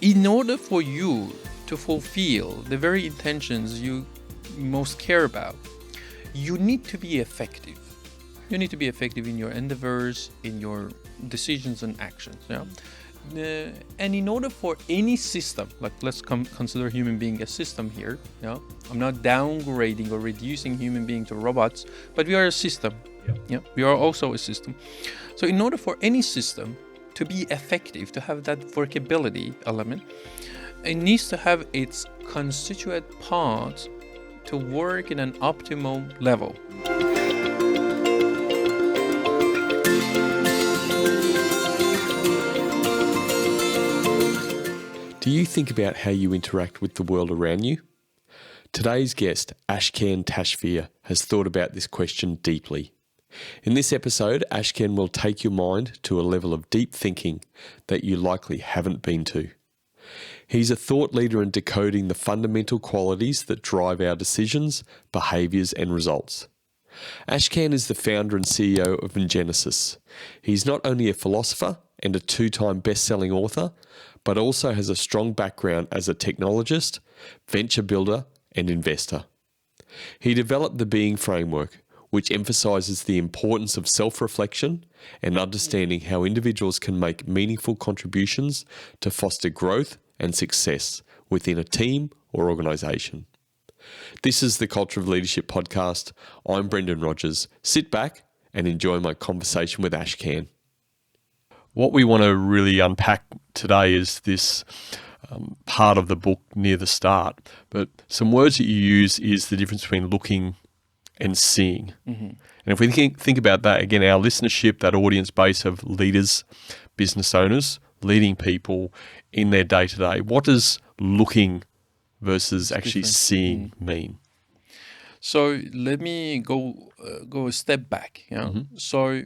in order for you to fulfill the very intentions you most care about, you need to be effective. You need to be effective in your endeavors, in your decisions and actions. And in order for any system, like let's consider human being a system here. I'm not downgrading or reducing human being to robots, but we are a system. We are also a system. So in order for any system to be effective, to have that workability element, it needs to have its constituent parts to work in an optimal level. Do you think about how you interact with the world around you? Today's guest, Ashkan Tashvir, has thought about this question deeply. In this episode, Ashkan will take your mind to a level of deep thinking that you likely haven't been to. He's a thought leader in decoding the fundamental qualities that drive our decisions, behaviours and results. Ashkan is the founder and CEO of Engenesis. He's not only a philosopher and a 2-time best-selling author, but also has a strong background as a technologist, venture builder and investor. He developed the Being framework, which emphasises the importance of self-reflection and understanding how individuals can make meaningful contributions to foster growth and success within a team or organisation. This is the Culture of Leadership podcast. I'm Brendan Rogers. Sit back and enjoy my conversation with Ashkan. What we want to really unpack today is this part of the book near the start. But some words that you use is the difference between looking and seeing. Mm-hmm. And if we think about that, again, our listenership, that audience base of leaders, business owners, leading people in their day-to-day, what does looking versus actually seeing mean? So let me go a step back. Mm-hmm. So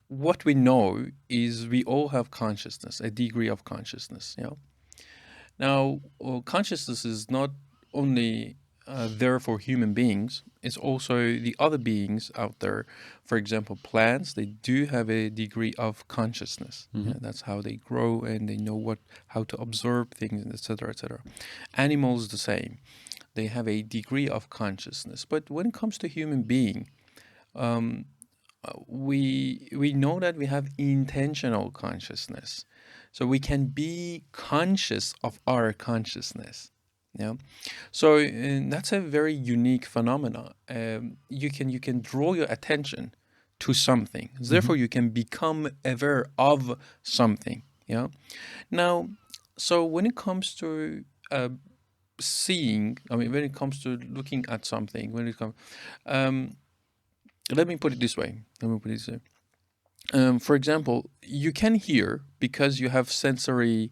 what we know is we all have consciousness, a degree of consciousness. Now, consciousness is not only there for human beings, it's also the other beings out there. For example, plants, they do have a degree of consciousness. Mm-hmm. That's how they grow and they know how to observe things, etc., etc. Animals, the same. They have a degree of consciousness. But when it comes to human being, we know that we have intentional consciousness. So we can be conscious of our consciousness. So that's a very unique phenomenon. You can draw your attention to something. Therefore, you can become aware of something. Now, so when it comes to seeing, when it comes to looking at something, let me put it this way. For example, you can hear because you have sensory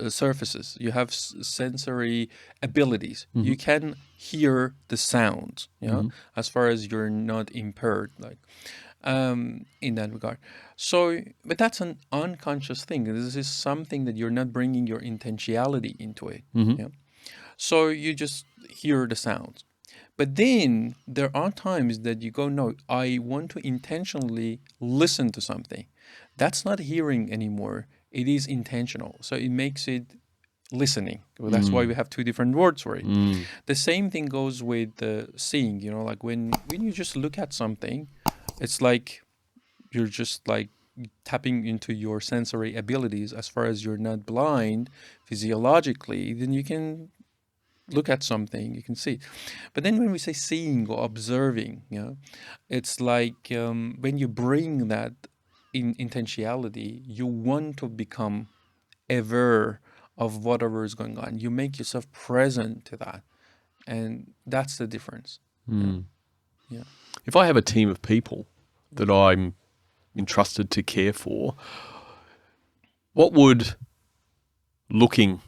surfaces. You have sensory abilities. Mm-hmm. You can hear the sounds, as far as you're not impaired, in that regard. So, but that's an unconscious thing. This is something that you're not bringing your intentionality into it. Mm-hmm. So you just hear the sounds. But then there are times that you go, no, I want to intentionally listen to something. That's not hearing anymore. It is intentional. So it makes it listening. Well, that's why we have two different words for it. The same thing goes with seeing, like when you just look at something, it's like you're just like tapping into your sensory abilities. As far as you're not blind physiologically, then you can look at something, you can see. But then when we say seeing or observing, it's like when you bring that in intentionality, you want to become aware of whatever is going on. You make yourself present to that. And that's the difference. Yeah. If I have a team of people that I'm entrusted to care for, what would looking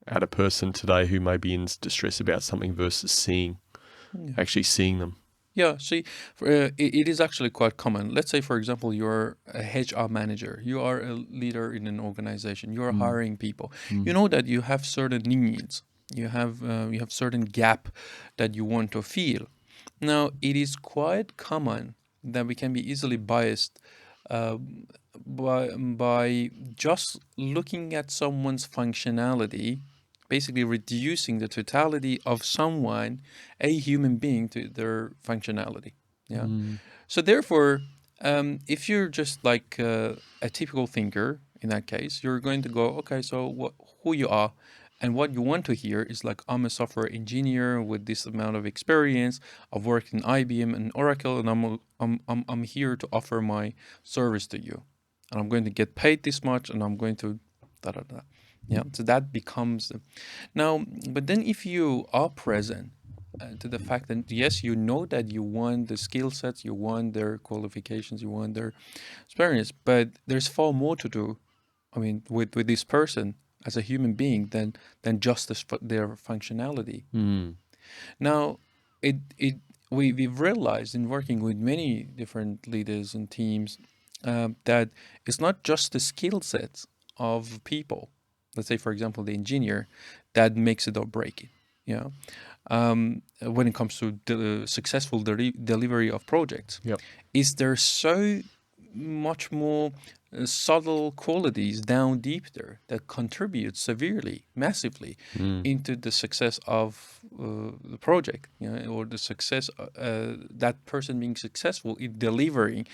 at a person today who may be in distress about something versus actually seeing them? Yeah, see, it is actually quite common. Let's say, for example, you're a HR manager. You are a leader in an organization. You are hiring people. You know that you have certain needs. You have certain gap that you want to fill. Now, it is quite common that we can be easily biased uh, by just looking at someone's functionality, basically reducing the totality of someone, a human being, to their functionality. Yeah. Mm. So therefore, if you're just like a typical thinker in that case, you're going to go, okay, so who you are, and what you want to hear is like, I'm a software engineer with this amount of experience. I've worked in IBM and Oracle, and I'm here to offer my service to you, and I'm going to get paid this much, and I'm going to da da da. Yeah, so that becomes now. But then if you are present to the fact that yes, you know that you want the skill sets, you want their qualifications, you want their experience, but there's far more to do. I mean, with this person as a human being than just their functionality. Mm. Now, it we've realized in working with many different leaders and teams that it's not just the skill sets of people. Let's say, for example, the engineer that makes it or break it. You know, when it comes to the successful delivery of projects, Yep. is there so much more subtle qualities down deep there that contribute severely, massively Mm. into the success of the project, you know, or the success that person being successful in delivering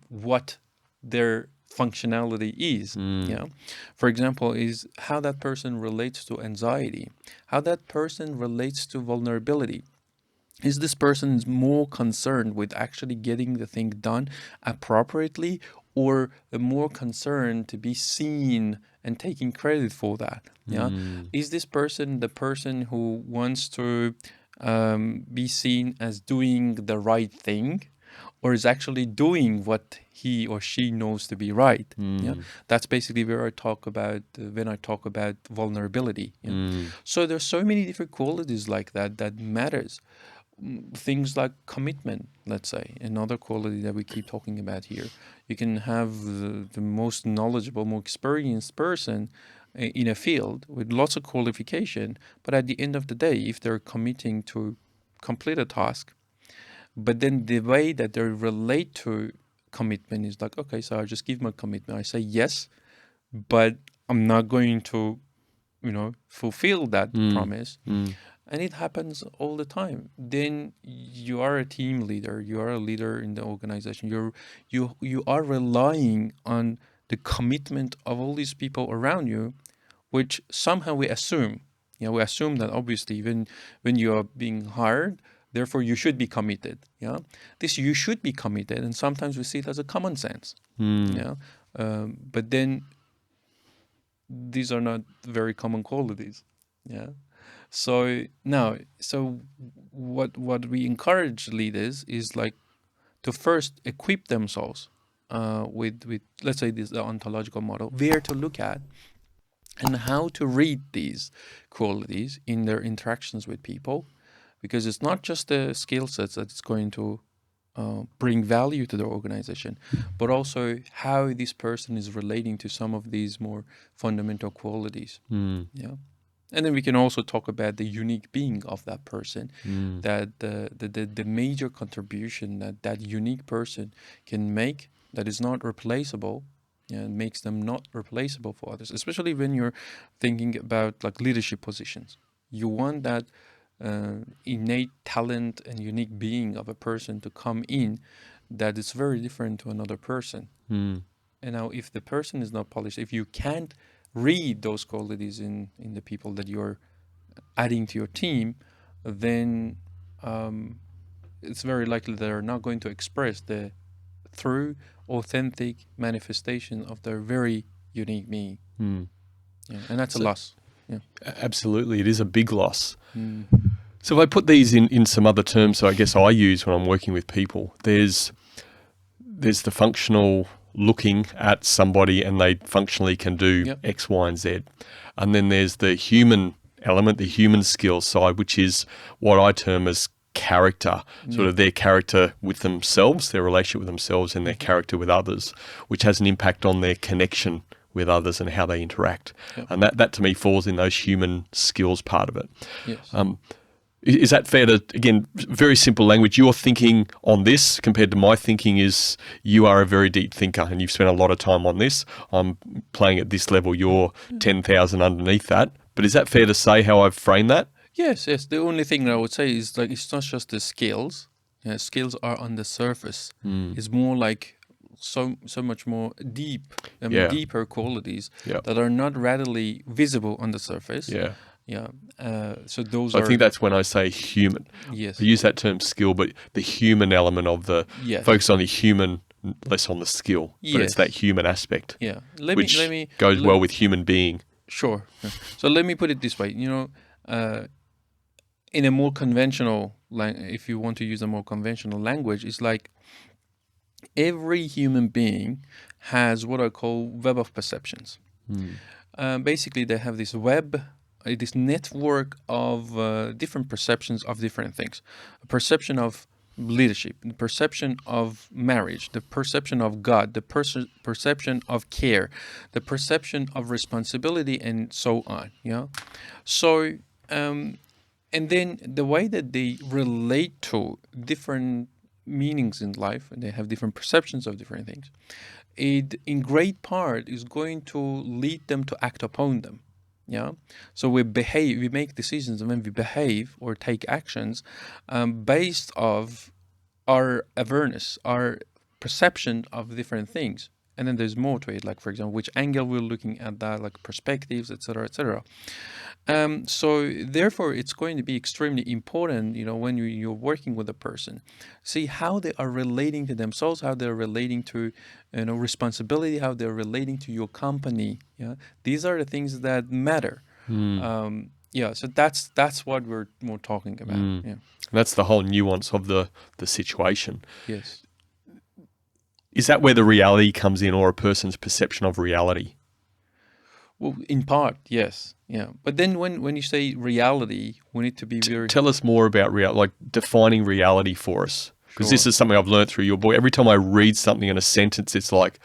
what their functionality is. Mm. You know, for example, is how that person relates to anxiety, how that person relates to vulnerability. Is this person more concerned with actually getting the thing done appropriately, or more concerned to be seen and taking credit for that? Yeah. Mm. Is this person the person who wants to be seen as doing the right thing, or is actually doing what he or she knows to be right? Yeah. Mm. That's basically where I talk about when I talk about vulnerability. Yeah. Mm. So there's so many different qualities like that that matters. Things like commitment, let's say, another quality that we keep talking about here. You can have the most knowledgeable, more experienced person in a field with lots of qualification, but at the end of the day, if they're committing to complete a task, but then the way that they relate to commitment is like, okay, so I just give my commitment. I say yes, but I'm not going to, fulfill that Mm. promise. Mm. And it happens all the time. Then you are a team leader, you are a leader in the organization, you are relying on the commitment of all these people around you, which somehow we assume. We assume that obviously when you are being hired, therefore you should be committed. This you should be committed, and sometimes we see it as a common sense. Mm. Yeah, but then these are not very common qualities. Yeah. So now, so what we encourage leaders is like to first equip themselves with let's say this the ontological model, where to look at and how to read these qualities in their interactions with people, because it's not just the skill sets that it's going to bring value to the organization, but also how this person is relating to some of these more fundamental qualities. Mm. Yeah. And then we can also talk about the unique being of that person, Mm. that the major contribution that that unique person can make that is not replaceable, and makes them not replaceable for others, especially when you're thinking about like leadership positions. You want that innate talent and unique being of a person to come in that is very different to another person. Mm. And now, if the person is not polished, if you can't read those qualities in the people that you're adding to your team, then it's very likely they're not going to express the true, authentic manifestation of their very unique being. Mm. Yeah, and that's a So, loss. Yeah. absolutely, it is a big loss. Mm. So if I put these in some other terms, so I guess I use when I'm working with people, there's the functional looking at somebody and they functionally can do Yep. X, Y, and Z. And then there's the human element, the human skill side, which is what I term as character, sort of their character with themselves, their relationship with themselves, and their character with others, which has an impact on their connection with others and how they interact. Yep. And that to me falls in those human skills part of it. Yes. Is that fair to, again, very simple language, your thinking on this compared to my thinking is you are a very deep thinker and you've spent a lot of time on this. I'm playing at this level, you're 10,000 underneath that. But is that fair to say how I've framed that? Yes, yes. The only thing that I would say is like it's not just the skills. Yeah, skills are on the surface. It's more like so much more deep, Yeah. deeper qualities Yep. that are not readily visible on the surface. Yeah. Yeah. So those So I are think that's when I say human. yes, I use that term skill, but the human element of the yes, focus on the human, less on the skill. But it's that yes. human aspect, Yeah. Let which me goes let, well with human being. sure. Yeah. So let me put it this way. In a more conventional, if you want to use a more conventional language, it's like every human being has what I call web of perceptions. Basically, they have this this network of different perceptions of different things. A perception of leadership, the perception of marriage, the perception of God, the perception of care, the perception of responsibility, and so on. Yeah. So, and then the way that they relate to different meanings in life, and they have different perceptions of different things, it in great part is going to lead them to act upon them. Yeah. So we make decisions, and when we behave or take actions based of our awareness, our perception of different things. And then there's more to it, like for example, which angle we're looking at that, like perspectives, etc., etc. So therefore, it's going to be extremely important, when you're working with a person, see how they are relating to themselves, how they're relating to, responsibility, how they're relating to your company. Yeah, these are the things that matter. Yeah, so that's what we're more talking about. Yeah. That's the whole nuance of the situation. Yes. Is that where the reality comes in, or a person's perception of reality? Well, in part, yes. Yeah. But then when you say reality, we need to be very Tell us more about like defining reality for us. Because this sure. is something I've learned through your book. Every time I read something in a sentence, it's like,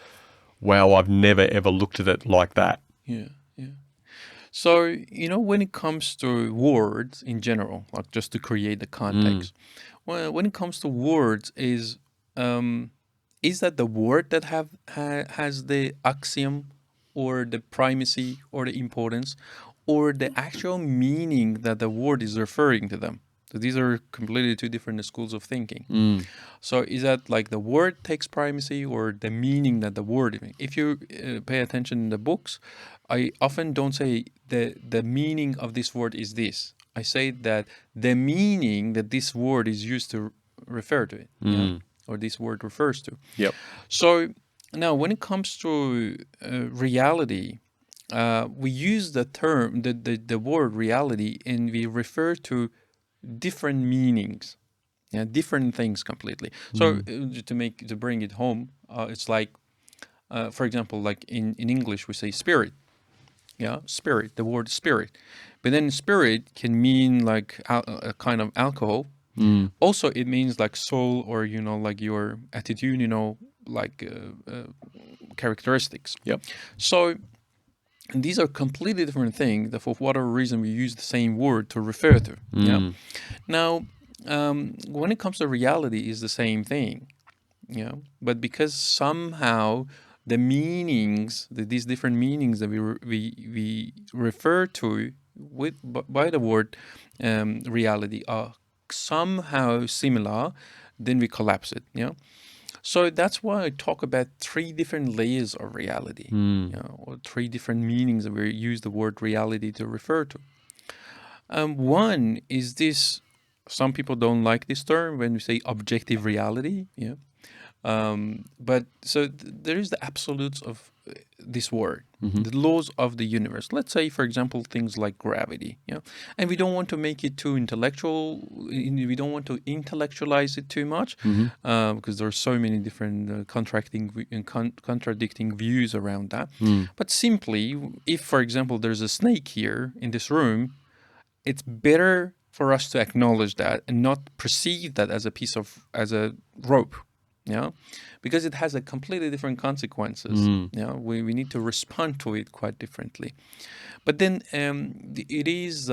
wow, I've never ever looked at it like that. Yeah. Yeah. So, when it comes to words in general, like just to create the context, well, when it comes to words, is that the word that has the axiom or the primacy or the importance, or the actual meaning that the word is referring to them? So these are completely two different schools of thinking. So is that like the word takes primacy, or the meaning that the word? If you pay attention in the books, I often don't say the meaning of this word is this. I say that the meaning that this word is used to refer to it, or this word refers to. Yep. So now, when it comes to reality, we use the term, the word reality, and we refer to different meanings. Yeah, different things completely. So to bring it home, it's like, for example, like in English we say spirit. Yeah, spirit. The word spirit, but then spirit can mean like a kind of alcohol. Also, it means like soul, or like your attitude. Like characteristics. Yep. So these are completely different things that for whatever reason we use the same word to refer to. Yeah. Now, when it comes to reality, is the same thing. But because somehow the meanings, these different meanings that we refer to by the word reality are somehow similar, then we collapse it. So that's why I talk about three different layers of reality, or three different meanings that we use the word reality to refer to. One is this. Some people don't like this term when we say objective reality. Yeah. But so there is the absolutes of this word, the laws of the universe. Let's say, for example, things like gravity. And we don't want to make it too intellectual. We don't want to intellectualize it too much, because there are so many different contradicting views around that. But simply, if, for example, there's a snake here in this room, it's better for us to acknowledge that and not perceive that as as a rope. Because it has a completely different consequences. We need to respond to it quite differently. But then it is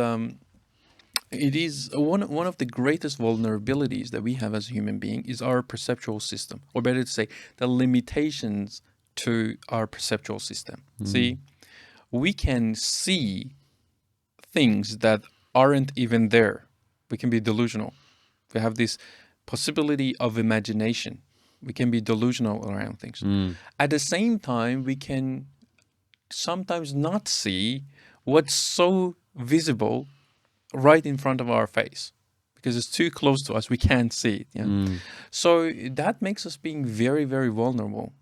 It is one of the greatest vulnerabilities that we have as a human being is our perceptual system, or better to say, the limitations to our perceptual system. See, we can see things that aren't even there. We can be delusional. We have this possibility of imagination. We can be delusional around things. At the same time, we can sometimes not see what's so visible right in front of our face because it's too close to us. We can't see it. Yeah. So that makes us being very, very vulnerable.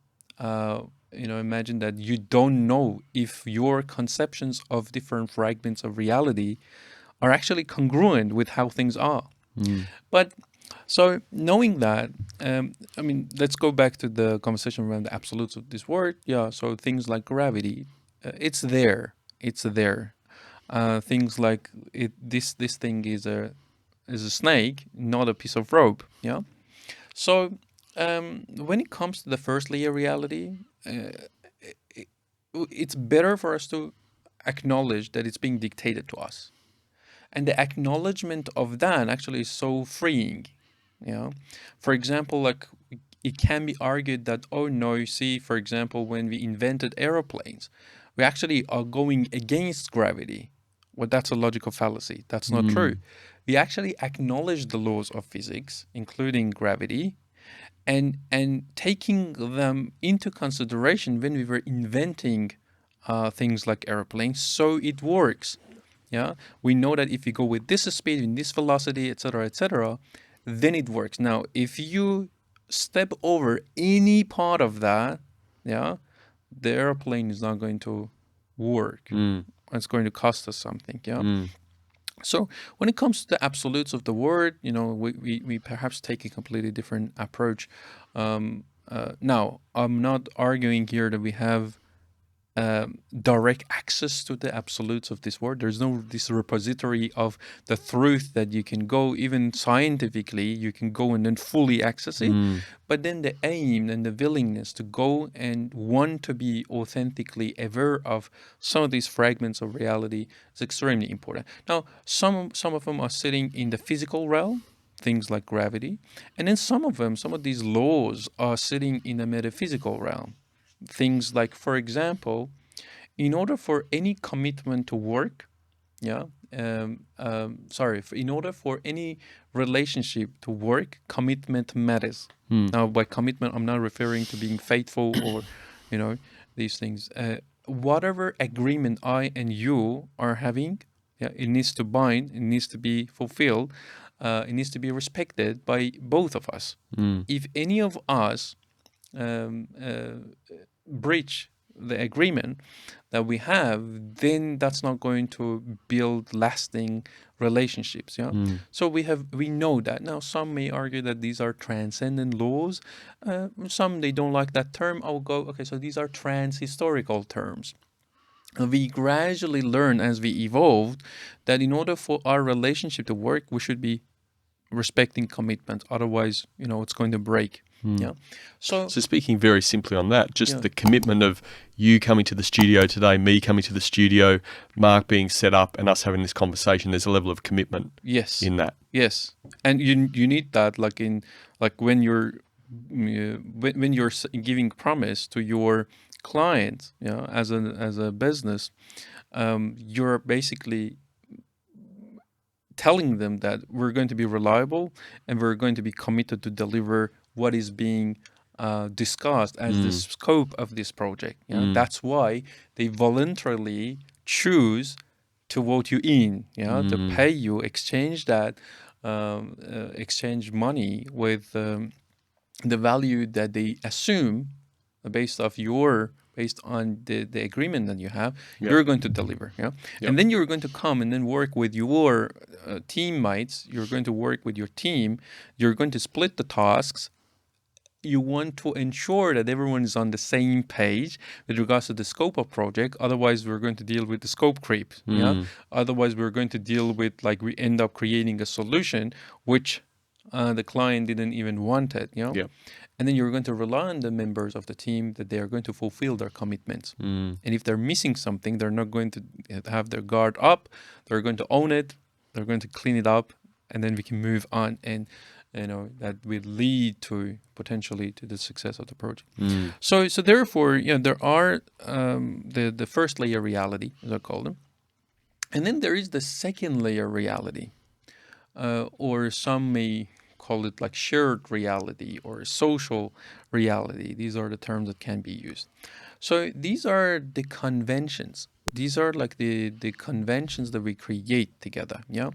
Imagine that you don't know if your conceptions of different fragments of reality are actually congruent with how things are. But so knowing that, let's go back to the conversation around the absolutes of this word. Yeah. So things like gravity, it's there. It's there. Things like this thing is a snake, not a piece of rope. Yeah. So when it comes to the first layer reality, it, it's better for us to acknowledge that it's being dictated to us. And the acknowledgement of that actually is so freeing. You know, for example, like it can be argued that, oh no, you see, for example, when we invented aeroplanes, we actually are going against gravity. Well, that's a logical fallacy. That's not true. We actually acknowledge the laws of physics, including gravity, and taking them into consideration when we were inventing things like airplanes, so it works. Yeah, we know that if you go with this speed, in this velocity, etc., then it works. Now, if you step over any part of that, yeah, the airplane is not going to work. It's going to cost us something. Yeah. So when it comes to the absolutes of the word, we perhaps take a completely different approach. Now, I'm not arguing here that we have direct access to the absolutes of this word. There's no this repository of the truth that you can go, even scientifically, you can go and then fully access it. But then the aim and the willingness to go and want to be authentically aware of some of these fragments of reality is extremely important. Now, some of them are sitting in the physical realm, things like gravity, and then some of these laws are sitting in the metaphysical realm. Things like, for example, in order for any commitment to work, yeah, in order for any relationship to work, commitment matters. Now, by commitment, I'm not referring to being faithful or, these things. Whatever agreement I and you are having, yeah, it needs to bind, it needs to be fulfilled, it needs to be respected by both of us. If any of us um, breach the agreement that we have, then that's not going to build lasting relationships. Yeah. So we know that. Now, some may argue that these are transcendent laws. Some they don't like that term. I'll go, okay, so these are trans-historical terms. We gradually learn as we evolved that in order for our relationship to work, we should be respecting commitment. Otherwise, it's going to break. Yeah. So speaking very simply on that, just Yeah. the commitment of you coming to the studio today, me coming to the studio, Mark being set up, and us having this conversation, there's a level of commitment Yes. in that. Yes. And you need that when you're when you're giving promise to your client, as a business, you're basically telling them that we're going to be reliable and we're going to be committed to deliver what is being discussed as the scope of this project. That's why they voluntarily choose to vote you in, to pay you, exchange that, exchange money with the value that they assume based on the agreement that you have, you're going to deliver. And then you're going to come and then work with your teammates. You're going to work with your team. You're going to split the tasks. You want to ensure that everyone is on the same page with regards to the scope of project. Otherwise, we're going to deal with the scope creep. Otherwise, we're going to deal with, like, we end up creating a solution which the client didn't even want it. And then you're going to rely on the members of the team that they are going to fulfill their commitments. And if they're missing something, they're not going to have their guard up. They're going to own it. They're going to clean it up, and then we can move on, and that will lead to potentially to the success of the project. So therefore, there are the first layer reality, as I call them, and then there is the second layer reality, or some may call it like shared reality or social reality. These are the terms that can be used. So these are the conventions. These are like the conventions that we create together. Yeah,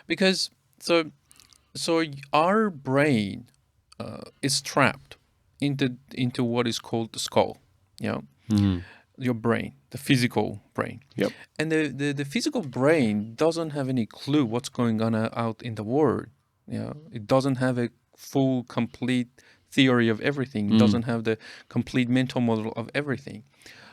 because so our brain is trapped into what is called the skull. Yeah, your brain, the physical brain. Yep. And the physical brain doesn't have any clue what's going on out in the world. It doesn't have a full, complete theory of everything. It doesn't have the complete mental model of everything.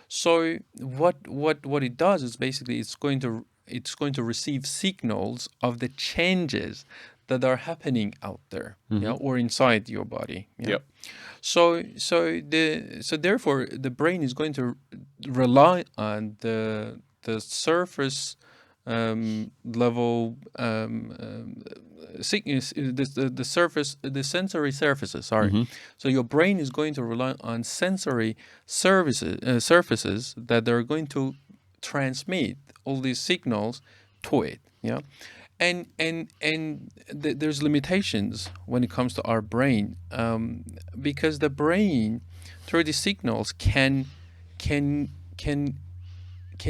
So what it does is basically it's going to receive signals of the changes that are happening out there, or inside your body. Yep. So therefore the brain is going to rely on the surface level sickness, the surface, the sensory surfaces. Sorry. So your brain is going to rely on sensory surfaces that are going to transmit all these signals to it. Yeah. And there's limitations when it comes to our brain, because the brain, through the signals, can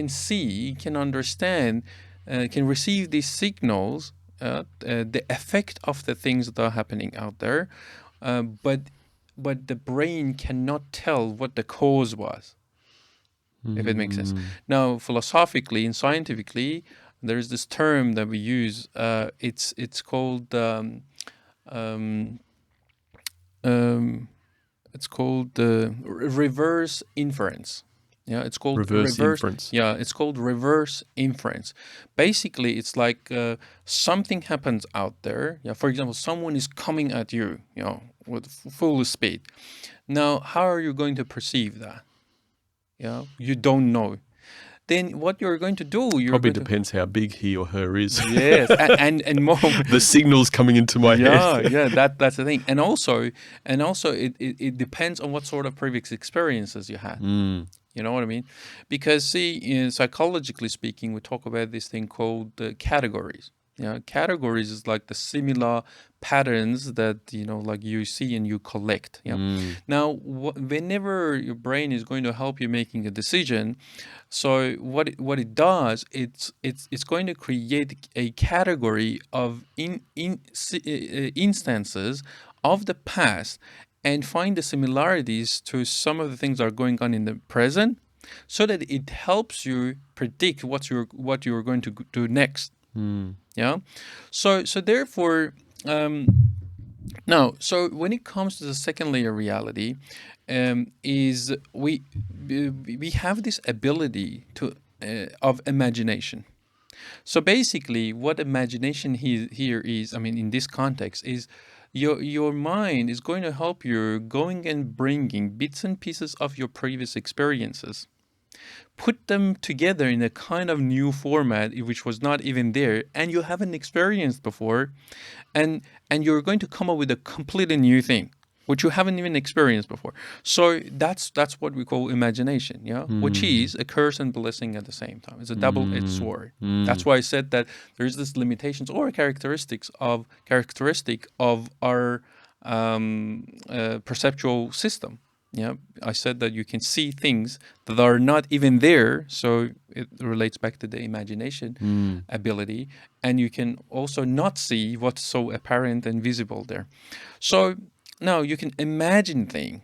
see, can understand, can receive these signals, the effect of the things that are happening out there, but the brain cannot tell what the cause was, if it makes sense. Now, philosophically and scientifically, there is this term that we use. It's called reverse inference. Yeah, it's called Reverse inference. Yeah, it's called reverse inference. Basically, it's like something happens out there. Yeah, for example, someone is coming at you, with full speed. Now, how are you going to perceive that? Yeah, you don't know. Then what you're going to do? Probably depends how big he or her is. Yes, and more. The signals coming into my head. Yeah, that's the thing. And also it depends on what sort of previous experiences you had. You know what I mean? Because see, psychologically speaking, we talk about this thing called categories. Categories is like the similar patterns that like you see and you collect. Now, whenever your brain is going to help you making a decision, so what it does, it's going to create a category of instances of the past and find the similarities to some of the things that are going on in the present, so that it helps you predict what you're going to do next. Yeah, so therefore, now, so when it comes to the second layer reality, is we have this ability to of imagination. So basically, what imagination here is, I mean, in this context, is your mind is going to help you going and bringing bits and pieces of your previous experiences, put them together in a kind of new format which was not even there and you haven't experienced before, and you're going to come up with a completely new thing which you haven't even experienced before. So that's what we call imagination, which is a curse and blessing at the same time. It's a double-edged sword. That's why I said that there's this limitations or characteristic of our perceptual system. Yeah, I said that you can see things that are not even there, so it relates back to the imagination ability, and you can also not see what's so apparent and visible there. So now you can imagine thing,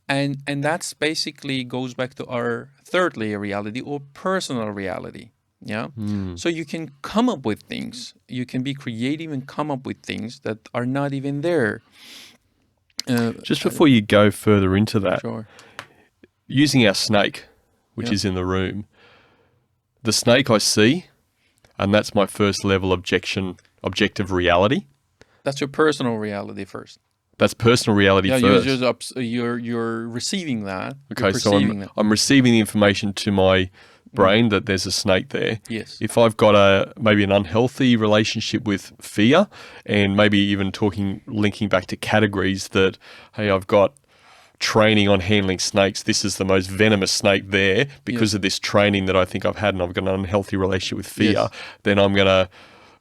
and that's basically goes back to our third layer reality or personal reality. Yeah. So you can come up with things, you can be creative and come up with things that are not even there. Just before you go further into that, Sure. Using our snake, which is in the room, the snake I see, and that's my first level objective reality. That's your personal reality first. That's personal reality first. You're receiving that. Okay, so I'm receiving the information to my brain that there's a snake there. Yes. If I've got maybe an unhealthy relationship with fear, and maybe even linking back to categories that, hey, I've got training on handling snakes. This is the most venomous snake there because of this training that I think I've had, and I've got an unhealthy relationship with fear. Yes. Then I'm going to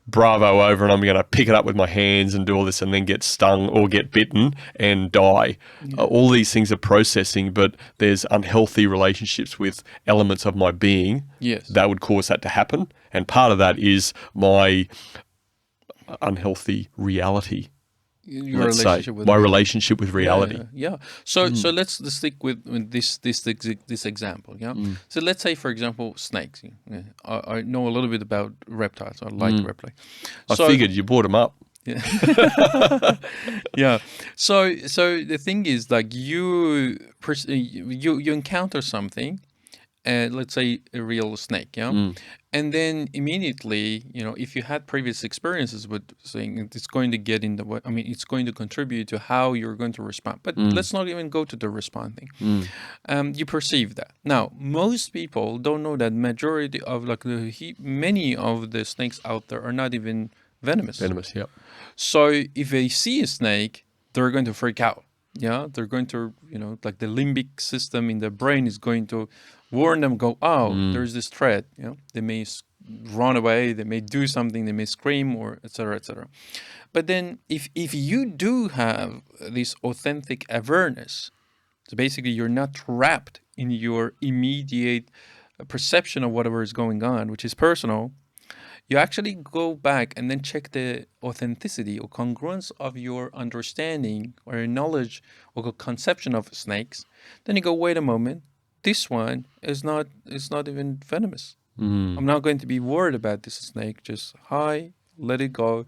bravo over and I'm going to pick it up with my hands and do all this and then get stung or get bitten and die. All these things are processing, but there's unhealthy relationships with elements of my being that would cause that to happen. And part of that is my unhealthy reality. Your relationship with my reality. relationship with reality. Yeah. So let's stick with this example. Yeah. So let's say, for example, snakes. I know a little bit about reptiles. I like reptiles. I figured you brought them up. Yeah. Yeah. So the thing is, like, you encounter something, let's say a real snake, and then immediately, if you had previous experiences with saying it's going to get in the way, I mean, it's going to contribute to how you're going to respond. But let's not even go to the responding. You perceive that. Now, most people don't know that majority of many of the snakes out there are not even venomous. Venomous, yeah. So if they see a snake, they're going to freak out. Yeah, they're going to, like the limbic system in the brain is going to warn them, go, there's this threat. They may run away, they may do something, they may scream, or et cetera, et cetera. But then if you do have this authentic awareness, so basically you're not trapped in your immediate perception of whatever is going on, which is personal, you actually go back and then check the authenticity or congruence of your understanding or your knowledge or conception of snakes. Then you go, wait a moment, this one is not even venomous. I'm not going to be worried about this snake. Just let it go,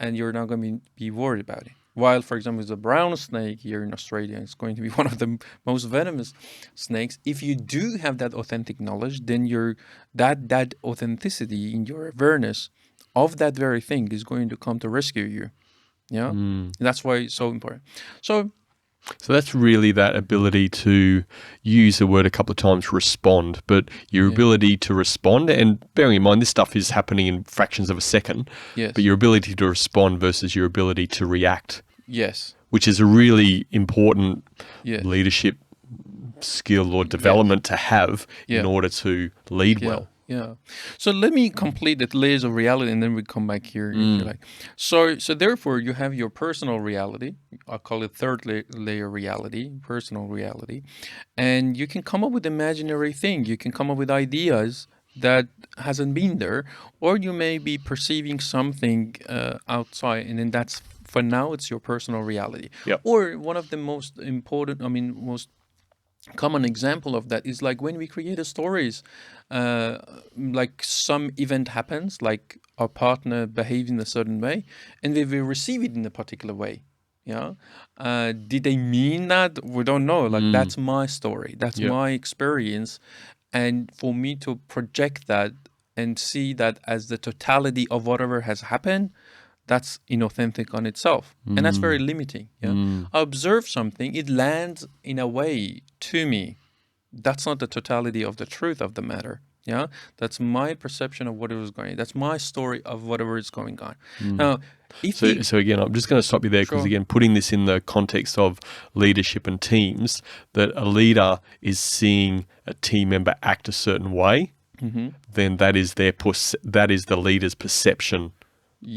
and you're not going to be worried about it. While, for example, the brown snake here in Australia is going to be one of the most venomous snakes. If you do have that authentic knowledge, then that authenticity in your awareness of that very thing is going to come to rescue you. Yeah, that's why it's so important. So that's really that ability to use the word a couple of times, respond, but your ability to respond, and bearing in mind this stuff is happening in fractions of a second, but your ability to respond versus your ability to react. Yes. Which is a really important leadership skill or development to have in order to lead well. Yeah. So let me complete the layers of reality, and then we come back here if you like. So therefore, you have your personal reality. I'll call it third layer reality, personal reality. And you can come up with imaginary thing. You can come up with ideas that hasn't been there, or you may be perceiving something outside, and then that's, for now, it's your personal reality. Yep. Or one of the most important, most common example of that is like when we create stories, like some event happens, like our partner behaves in a certain way, and we will receive it in a particular way. Yeah. Did they mean that? We don't know. Like, that's my story. That's my experience. And for me to project that and see that as the totality of whatever has happened, that's inauthentic on itself. And that's very limiting. Yeah. I observe something, it lands in a way to me. That's not the totality of the truth of the matter. Yeah. That's my perception of what it was going on. That's my story of whatever is going on. Now, so again, I'm just going to stop you there because, again, putting this in the context of leadership and teams, that a leader is seeing a team member act a certain way, then that is the leader's perception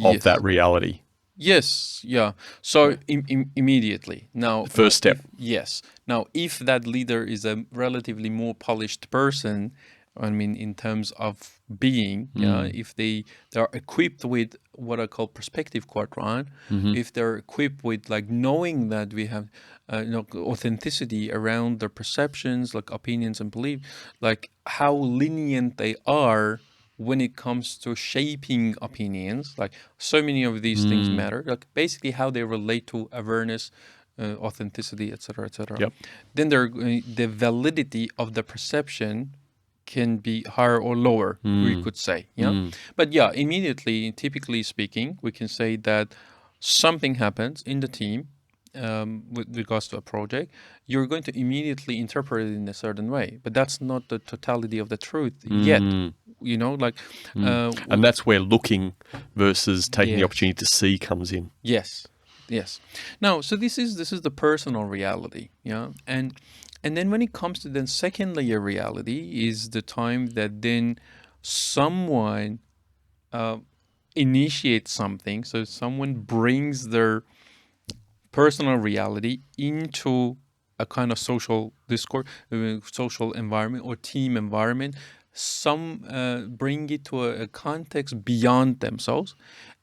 of that reality. Yes, yeah. So immediately. Now, first step. Yes. Now, if that leader is a relatively more polished person, in terms of being, if they are equipped with what I call perspective quadrant, if they're equipped with like knowing that we have authenticity around their perceptions, like opinions and belief, like how lenient they are when it comes to shaping opinions, like so many of these things matter, like basically how they relate to awareness, authenticity, etc., etc. Yep. Then the validity of the perception can be higher or lower, we could say. But immediately, typically speaking, we can say that something happens in the team, with regards to a project, you're going to immediately interpret it in a certain way. But that's not the totality of the truth yet. You know, like, And that's where looking versus taking the yes, opportunity to see comes in. yes, yes. Now, so this is the personal reality, yeah, and then when it comes to then second layer reality is the time that then someone uh, initiates something. So someone brings their personal reality into a kind of social discourse, social environment or team environment. Some bring it to a context beyond themselves,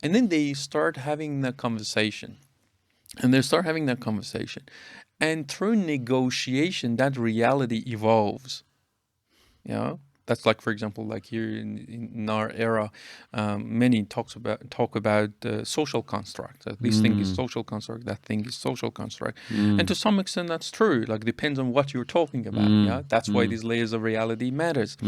and then they start having that conversation. And they start having that conversation, and through negotiation, that reality evolves. Yeah, that's like, for example, like here in our era, many talk about social construct. That this thing is social construct, that thing is social construct, and to some extent that's true. Like, depends on what you're talking about. Yeah, that's why these layers of reality matters.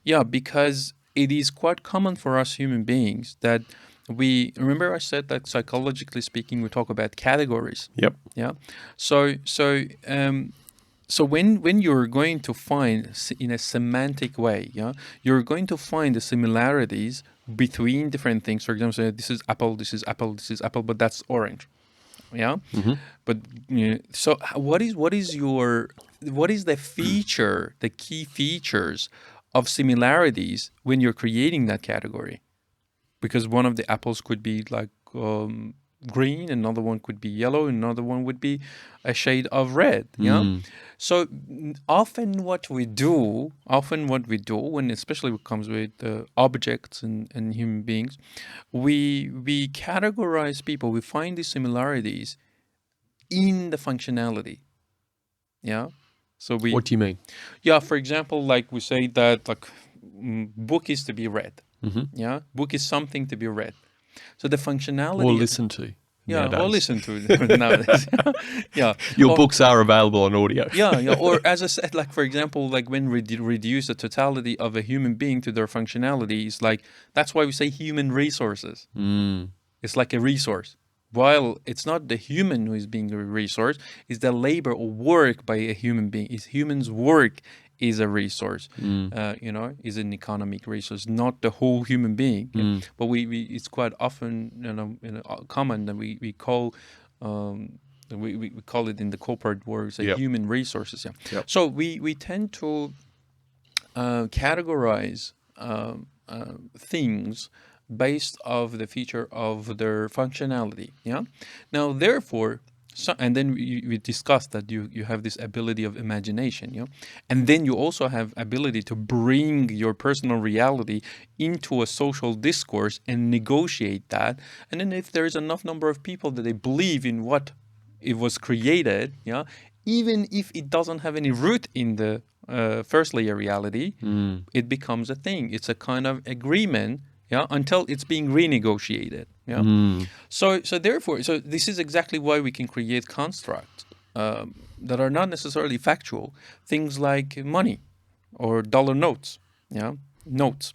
Yeah, because it is quite common for us human beings that we remember I said that psychologically speaking, we talk about categories. Yep. Yeah, so when you're going to find in a semantic way, yeah, you're going to find the similarities between different things. For example, say, this is apple, this is apple, this is apple, but that's orange. Yeah. But so what is the feature, the key features of similarities when you're creating that category? Because one of the apples could be like green, another one could be yellow, another one would be a shade of red. Yeah. So often what we do when especially when it comes with objects and human beings, we categorize people. We find these similarities in the functionality. Yeah. So What do you mean? yeah, for example, like we say that like book is to be read. Yeah, book is something to be read. So the functionality, Or listen to yeah, or nowadays. listen to nowadays. Yeah, Your or, books are available on audio. yeah, or as I said, like for example, like when we reduce the totality of a human being to their functionality, it's like that's why we say human resources. It's like a resource. While it's not the human who is being a resource, it's the labor or work by a human being. It's human's work is a resource, is an economic resource, not the whole human being. Yeah. But we it's quite often common that we call we call it in the corporate world Yep. human resources. Yeah. Yep. So we tend to categorize things based of the feature of their functionality. Yeah. Now, therefore, and then we discussed that you have this ability of imagination. Yeah. And then you also have ability to bring your personal reality into a social discourse and negotiate that. And then if there is enough number of people that they believe in what it was created, yeah, even if it doesn't have any root in the first layer reality, it becomes a thing. It's a kind of agreement, yeah, until it's being renegotiated. Yeah. So therefore, so this is exactly why we can create constructs that are not necessarily factual. Things like money or dollar notes. Yeah, notes.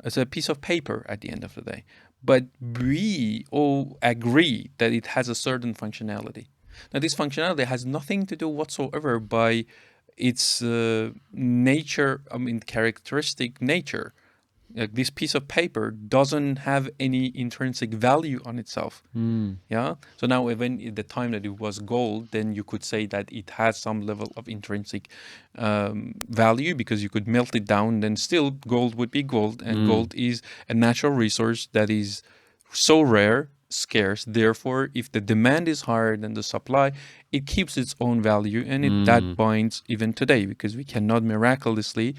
It's a piece of paper at the end of the day. But we all agree that it has a certain functionality. Now, this functionality has nothing to do whatsoever by its nature, characteristic nature. Like this piece of paper doesn't have any intrinsic value on itself. Yeah. So now, even at the time that it was gold, then you could say that it has some level of intrinsic value because you could melt it down. Then still, gold would be gold, and gold is a natural resource that is so rare, scarce. Therefore, if the demand is higher than the supply, it keeps its own value, and that binds even today because we cannot miraculously,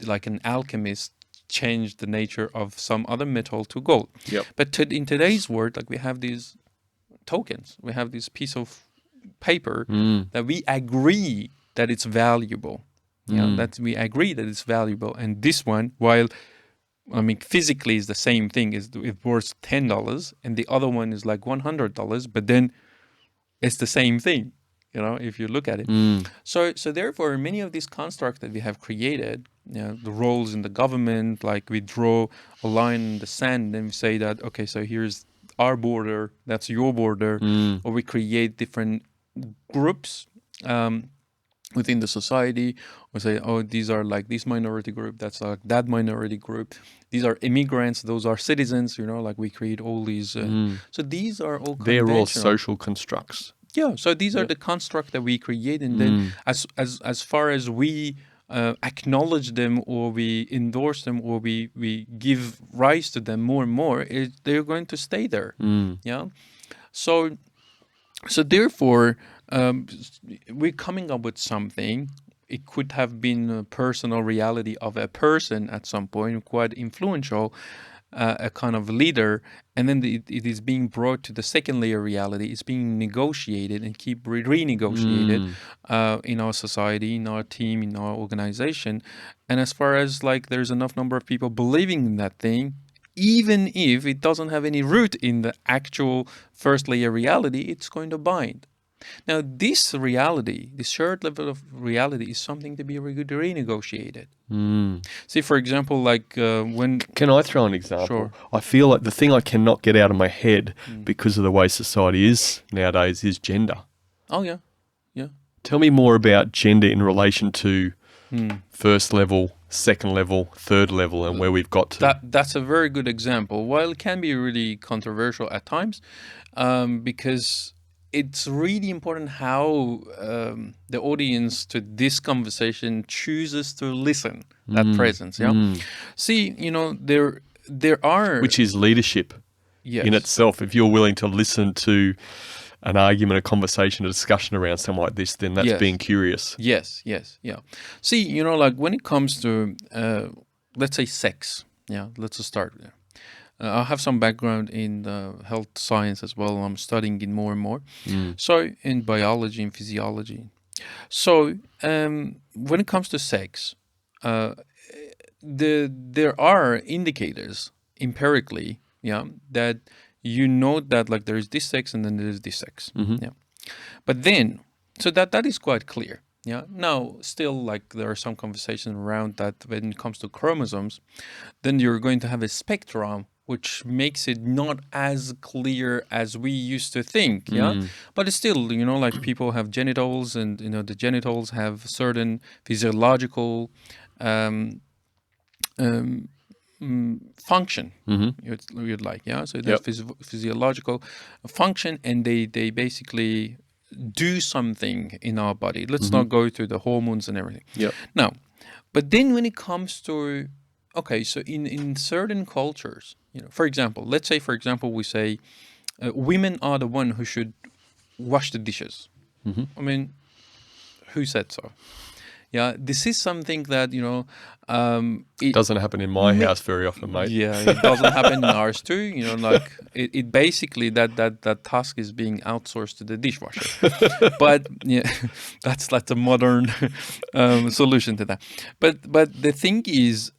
like an alchemist, change the nature of some other metal to gold. Yep. But in today's world, like we have these tokens, we have this piece of paper that we agree that it's valuable. Yeah, that we agree that it's valuable, and this one, while physically is the same thing, is it worth $10, and the other one is like $100, but then it's the same thing. If you look at it. So therefore, many of these constructs that we have created, the roles in the government, like we draw a line in the sand and we say that, okay, so here's our border, that's your border, or we create different groups within the society, or say, oh, these are like this minority group, that's like that minority group. These are immigrants, those are citizens. Like we create all these. So these are all They're all conventional. social constructs. Yeah. So these are the construct that we create, and then as far as we acknowledge them, or we endorse them, or we give rise to them more and more, they're going to stay there. Yeah. So therefore, we're coming up with something. It could have been a personal reality of a person at some point, quite influential, a kind of leader, and then it is being brought to the second layer reality. It's being negotiated and keep renegotiated in our society, in our team, in our organization. And as far as like there's enough number of people believing in that thing, even if it doesn't have any root in the actual first layer reality, it's going to bind. Now, this reality, this shared level of reality, is something to be renegotiated. See, for example, like when... Can I throw an example? Sure. I feel like the thing I cannot get out of my head because of the way society is nowadays is gender. Oh, yeah. Yeah. Tell me more about gender in relation to first level, second level, third level, and where we've got to. That's a very good example. While it can be really controversial at times, because it's really important how the audience to this conversation chooses to listen. That presence, yeah. See, there are, which is leadership in itself. If you're willing to listen to an argument, a conversation, a discussion around something like this, then that's being curious. Yes, yeah. See, like when it comes to, let's say sex, let's just start there. I have some background in health science as well. I'm studying it more and more. So in biology and physiology. So when it comes to sex, there are indicators empirically, that that like there is this sex and then there is this sex. But then, so that is quite clear. Yeah. Now, still, like there are some conversations around that when it comes to chromosomes, then you're going to have a spectrum, which makes it not as clear as we used to think. Yeah. But it's still, like people have genitals, and the genitals have certain physiological function. You'd like, so there's physiological function, and they basically do something in our body. Let's not go through the hormones and everything. Now, but then when it comes to, okay, so in certain cultures, for example, let's say, we say women are the one who should wash the dishes. I mean, who said so? Yeah, this is something that, it doesn't happen in my house very often, mate. Yeah, it doesn't happen in ours too. Like it basically that task is being outsourced to the dishwasher. But yeah, that's like the modern solution to that. But the thing is,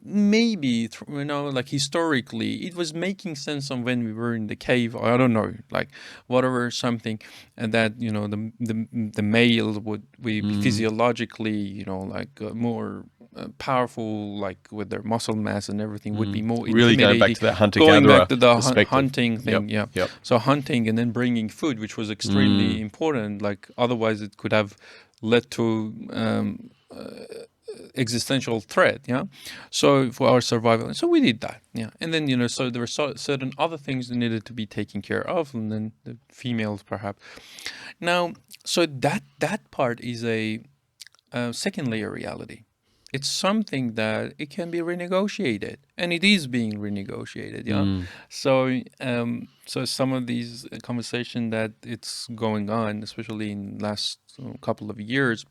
maybe like historically, it was making sense on when we were in the cave. I don't know, like whatever, something, and that the male would be physiologically, like more powerful, like with their muscle mass and everything, would be more really intimidating. going back to that Going back to the perspective. Hunting thing. Yep. So hunting and then bringing food, which was extremely important. Like otherwise, it could have led to existential threat. So for our survival, and so we did that. And then so there were certain other things that needed to be taken care of, and then the females perhaps. Now, so that part is a second layer reality. It's something that it can be renegotiated, and it is being renegotiated. So so some of these conversation that it's going on, especially in last couple of years,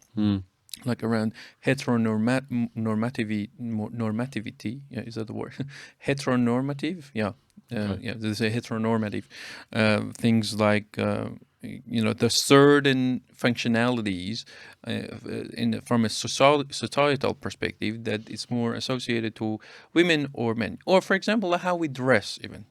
like around normativity. Is that the word? Heteronormative. There's a heteronormative things like the certain functionalities from a societal perspective that is more associated to women or men, or for example how we dress even.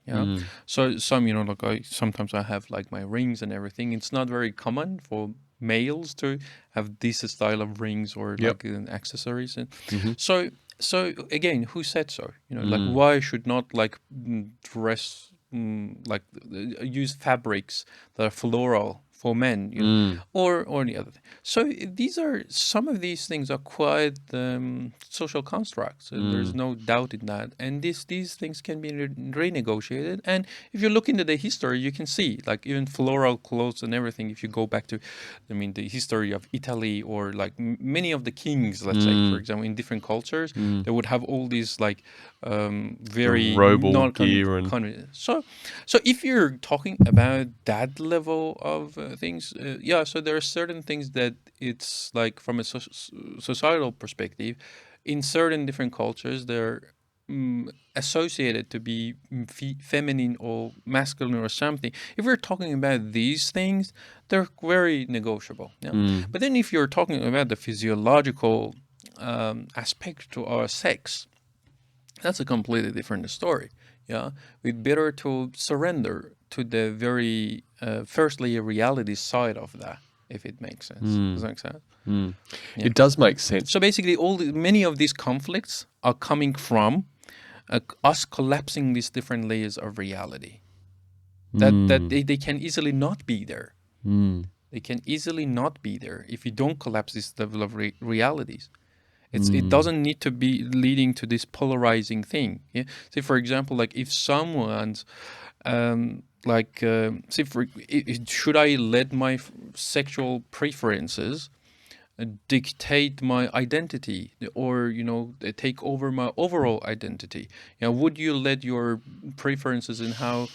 So some like sometimes I have like my rings and everything. It's not very common for males to have this style of rings or like accessories, and so again, who said so? Like why should not like dress like use fabrics that are floral for men, or the other thing. So these are some of these things are quite social constructs, and there's no doubt in that. And these things can be renegotiated. And if you look into the history, you can see, like, even floral clothes and everything. If you go back to, I mean, the history of Italy, or like many of the kings, let's say, for example, in different cultures, they would have all these like very Robal gear and so if you're talking about that level of things, yeah, so there are certain things that it's like from a societal perspective, in certain different cultures, they're associated to be feminine or masculine or something. If we're talking about these things, they're very negotiable. Yeah? But then if you're talking about the physiological aspect to our sex, that's a completely different story. Yeah, we better to surrender to the very firstly reality side of that, if it makes sense. Does that make sense? Yeah. It does make sense. So basically, many of these conflicts are coming from us collapsing these different layers of reality. That they can easily not be there. They can easily not be there if you don't collapse this level of realities. It doesn't need to be leading to this polarizing thing. Yeah. Say, for example, like if someone's should I let my sexual preferences dictate my identity, or take over my overall identity? Would you let your preferences in how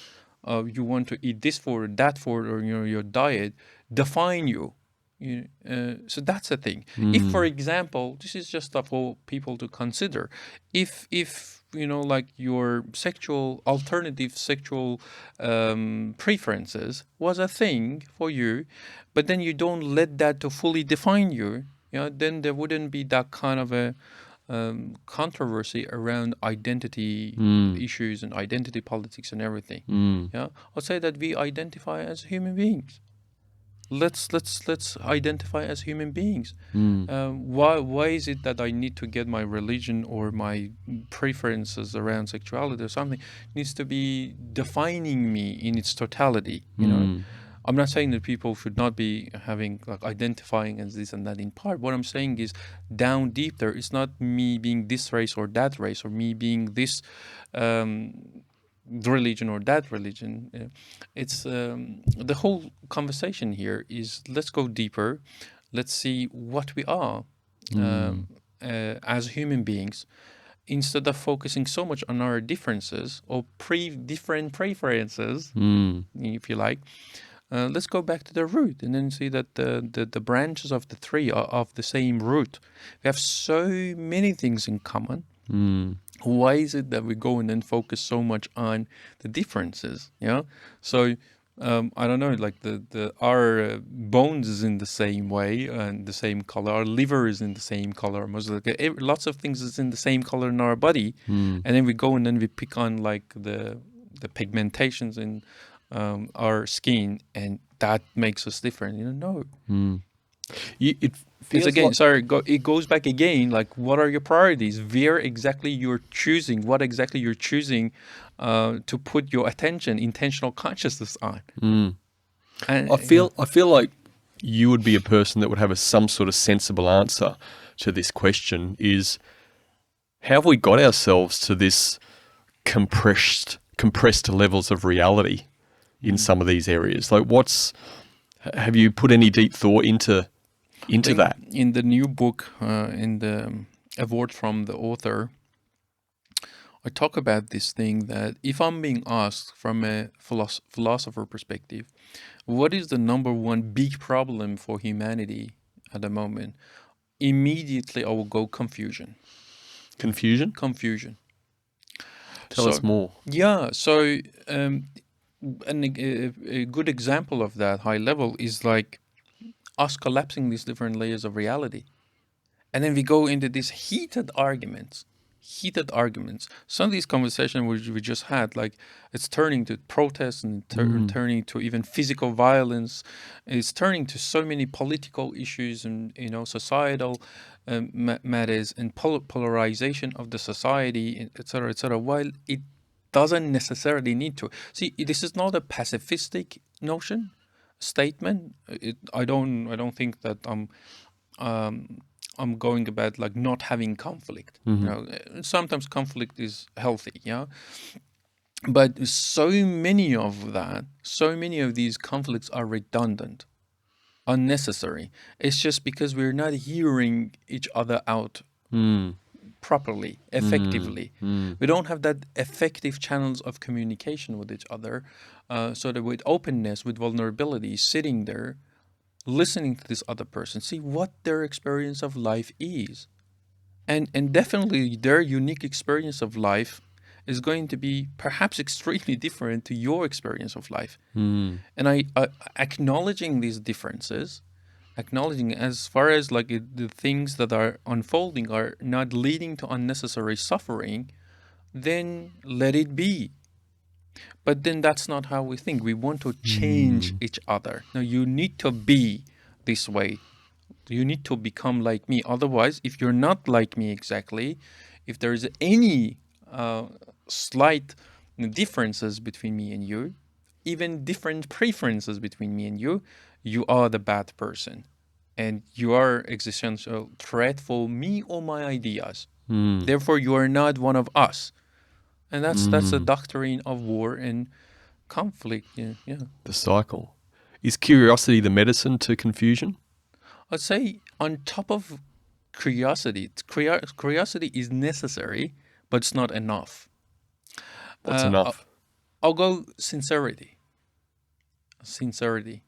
you want to eat this food, that food, or your diet define you? So that's the thing. If, for example, this is just for people to consider, if like your alternative sexual preferences was a thing for you, but then you don't let that to fully define you, then there wouldn't be that kind of a controversy around identity issues and identity politics and everything. Yeah, I'll say that we identify as human beings. Let's identify as human beings. Why is it that I need to get my religion or my preferences around sexuality or something needs to be defining me in its totality? I'm not saying that people should not be having like identifying as this and that in part. What I'm saying is, down deep there, it's not me being this race or that race, or me being this religion or that religion. It's the whole conversation here is, let's go deeper. Let's see what we are as human beings, instead of focusing so much on our differences or different preferences, if you like. Let's go back to the root and then see that the branches of the tree are of the same root. We have so many things in common. Why is it that we go and then focus so much on the differences? So I don't know, like our bones is in the same way and the same color. Our liver is in the same color. Lots of things is in the same color in our body, and then we go and then we pick on like the pigmentations in our skin, and that makes us different. No. It It's feels again, like it goes back again, like, what are your priorities? Where exactly you're choosing, what exactly you're choosing to put your intentional consciousness on. And I feel like you would be a person that would have some sort of sensible answer to this question. Is how have we got ourselves to this compressed levels of reality in some of these areas? Like, have you put any deep thought into that? in the new book, in the award from the author, I talk about this thing that if I'm being asked from a philosopher perspective, what is the number one big problem for humanity at the moment? Immediately I will go confusion. Confusion? Confusion. Tell us more. Yeah, so a good example of that high level is like us collapsing these different layers of reality. And then we go into these heated arguments. Some of these conversations which we just had, like, it's turning to protests and turning to even physical violence. It's turning to so many political issues and societal matters and polarization of the society, etc., etc. While it doesn't necessarily need to. See, this is not a pacifistic notion. statement. I don't think that um, I'm going about like not having conflict. Sometimes conflict is healthy, yeah. But so many of these conflicts are redundant, unnecessary. It's just because we're not hearing each other out properly, effectively. We don't have that effective channels of communication with each other. So that with openness, with vulnerability, sitting there, listening to this other person, see what their experience of life is. And definitely their unique experience of life is going to be perhaps extremely different to your experience of life. And I acknowledging these differences, acknowledging as far as like the things that are unfolding are not leading to unnecessary suffering, then let it be. But then that's not how we think. We want to change each other. No, you need to be this way. You need to become like me. Otherwise, if you're not like me exactly, if there is any slight differences between me and you, even different preferences between me and you are the bad person. And you are existential threat for me or my ideas. Therefore, you are not one of us. And that's the doctrine of war and conflict. Yeah, yeah. The cycle. Is curiosity the medicine to confusion? I'd say on top of curiosity is necessary, but it's not enough. What's Uh, I'll, enough? I'll go sincerity. Sincerity.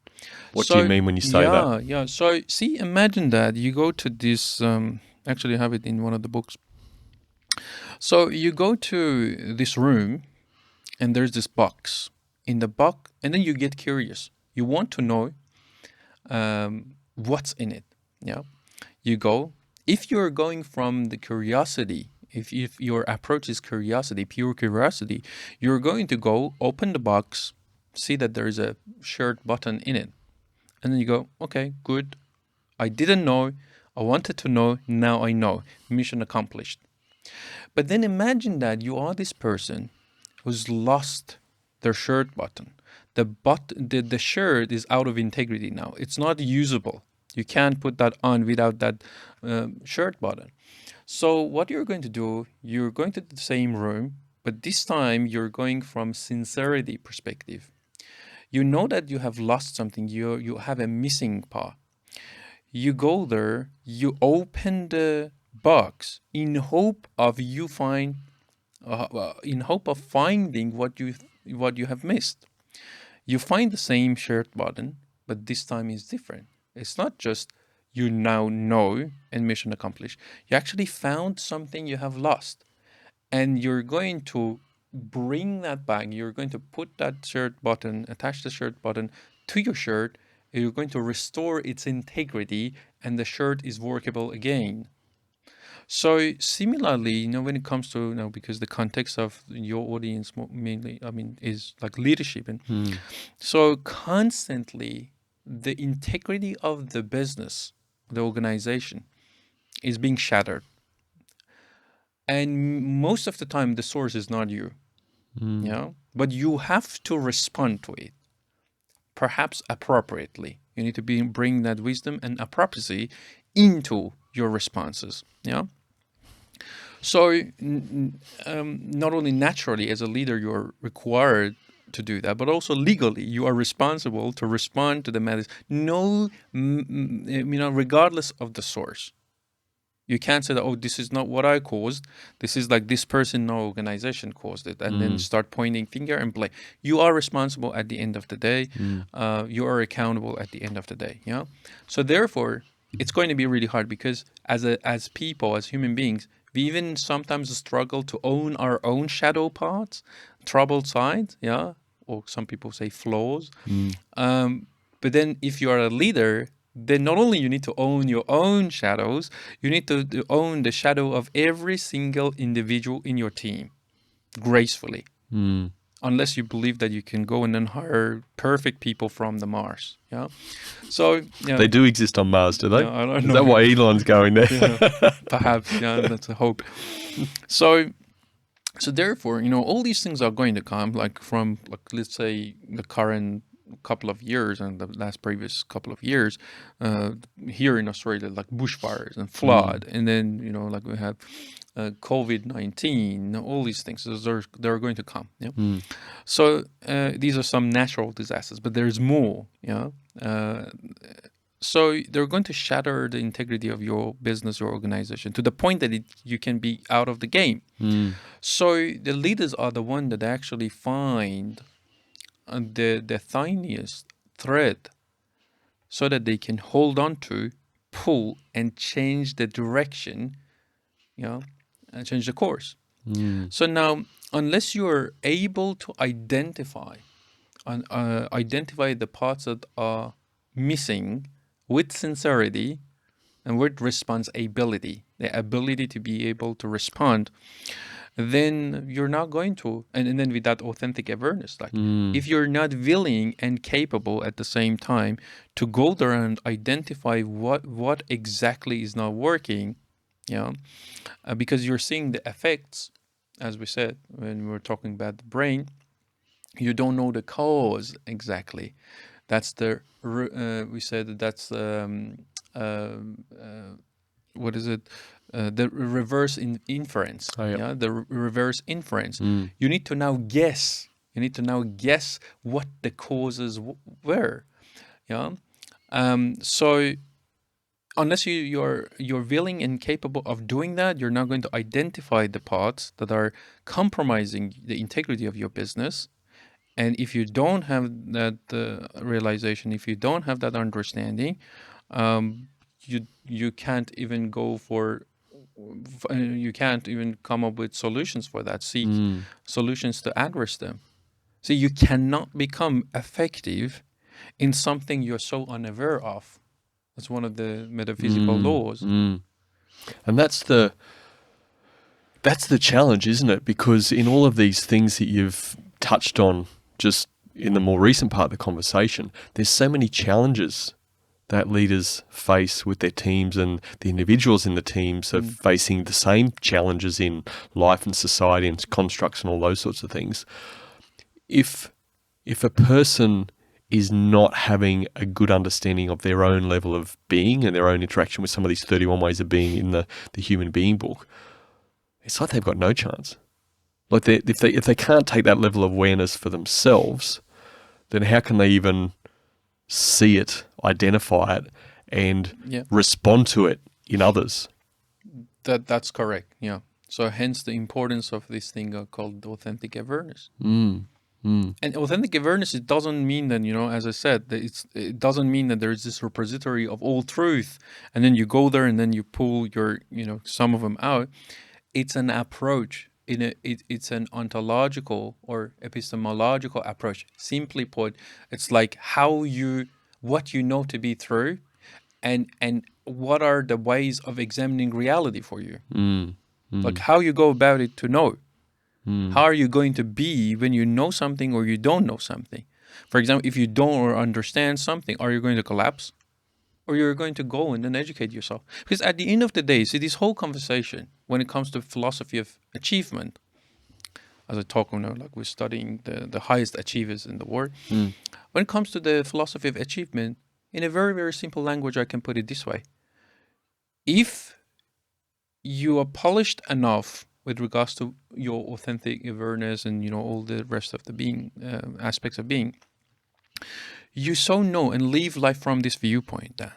What do you So mean when you say that? yeah, yeah. So see, imagine that you go to this. Actually, I have it in one of the books. So you go to this room, and there's this box. In the box, and then you get curious. You want to know what's in it. Yeah. You go. If you're going from the curiosity, if your approach is curiosity, pure curiosity, you're going to go open the box, see that there is a shirt button in it. And then you go, okay, good. I didn't know. I wanted to know. Now I know. Mission accomplished. But then imagine that you are this person who's lost their shirt button. The shirt is out of integrity now. It's not usable. You can't put that on without that shirt button. So what you're going to do, you're going to the same room, but this time you're going from sincerity perspective. You know that you have lost something. You have a missing part. You go there. You open the box in hope of in hope of finding what you have missed. You find the same shirt button, but this time is different. It's not just you now know and mission accomplished. You actually found something you have lost, and you're going to bring that back. You're going to put that shirt button, attach the shirt button to your shirt. And you're going to restore its integrity, and the shirt is workable again. So similarly, when it comes to, because the context of your audience mainly, I mean, is like leadership, and so constantly the integrity of the business, the organization, is being shattered, and most of the time the source is not you, but you have to respond to it, perhaps appropriately. You need to bring that wisdom and appropriacy into your responses. Yeah. So, not only naturally as a leader, you're required to do that, but also legally, you are responsible to respond to the matters. No, regardless of the source. You can't say that, oh, this is not what I caused. This is like this person, no organization caused it, and then start pointing finger and blame. You are responsible at the end of the day. You are accountable at the end of the day. Yeah. So therefore, it's going to be really hard because as people, as human beings, we even sometimes struggle to own our own shadow parts, troubled sides. Yeah. Or some people say flaws. But then if you are a leader, then not only you need to own your own shadows, you need to own the shadow of every single individual in your team gracefully. Unless you believe that you can go and then hire perfect people from the Mars. Yeah. So, yeah. They do exist on Mars, do they? Yeah, I don't Is know. that why Elon's going there? Yeah, perhaps. Yeah, that's a hope. So therefore, all these things are going to come, like from, like, let's say, the current couple of years and the last previous couple of years, here in Australia, like bushfires and flood, and then like we have COVID-19, all these things. So they're going to come. Yeah. So these are some natural disasters, but there's more. Yeah. So they're going to shatter the integrity of your business or organization to the point that you can be out of the game. So the leaders are the one that actually find the tiniest thread so that they can hold on to, pull, and change the direction, and change the course. So now, unless you're able to identify the parts that are missing with sincerity and with responsibility, the ability to be able to respond, then you're not going to, and then with that authentic awareness, like if you're not willing and capable at the same time to go there and identify what exactly is not working, because you're seeing the effects, as we said when we were talking about the brain, you don't know the cause exactly. That's we said that's what is it? The reverse inference. Oh, yep. Yeah, the reverse inference. You need to now guess. You need to now guess what the causes were. Yeah. So unless you're willing and capable of doing that, you're not going to identify the parts that are compromising the integrity of your business. And if you don't have that realization, if you don't have that understanding, you can't even go for, you can't even come up with solutions for that. Seek solutions to address them. So you cannot become effective in something you're so unaware of. That's one of the metaphysical laws. And that's the challenge, isn't it? Because in all of these things that you've touched on just in the more recent part of the conversation, there's so many challenges that leaders face with their teams, and the individuals in the teams are facing the same challenges in life and society and constructs and all those sorts of things. If a person is not having a good understanding of their own level of being and their own interaction with some of these 31 ways of being in the human being book, it's like they've got no chance. Like if they can't take that level of awareness for themselves, then how can they even see it, identify it, and respond to it in others? That's correct. Yeah. So hence the importance of this thing called authentic awareness. And authentic awareness, it doesn't mean that, as I said, that it doesn't mean that there's this repository of all truth, and then you go there and then you pull your, some of them out. It's an approach. It's an ontological or epistemological approach. Simply put, it's like what you know to be true, and what are the ways of examining reality for you. Like how you go about it to know. How are you going to be when you know something or you don't know something? For example, if you don't or understand something, are you going to collapse? Or you're going to go and then educate yourself? Because at the end of the day, see, this whole conversation, when it comes to philosophy of achievement, as I talk, like we're studying the highest achievers in the world. When it comes to the philosophy of achievement, in a very, very simple language, I can put it this way. If you are polished enough with regards to your authentic awareness and all the rest of the being aspects of being, you so know and live life from this viewpoint that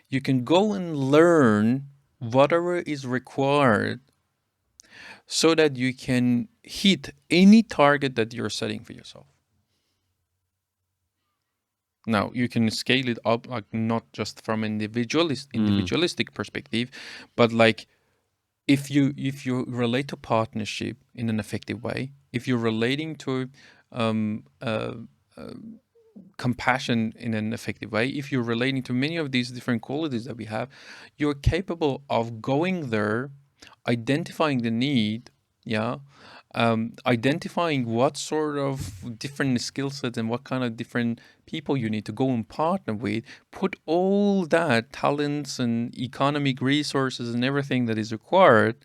you can go and learn whatever is required so that you can hit any target that you're setting for yourself. Now, you can scale it up, like not just from an individualistic perspective, but like if you relate to partnership in an effective way, if you're relating to compassion in an effective way, if you're relating to many of these different qualities that we have, you're capable of going there, identifying the need, identifying what sort of different skill sets and what kind of different people you need to go and partner with, put all that talents and economic resources and everything that is required,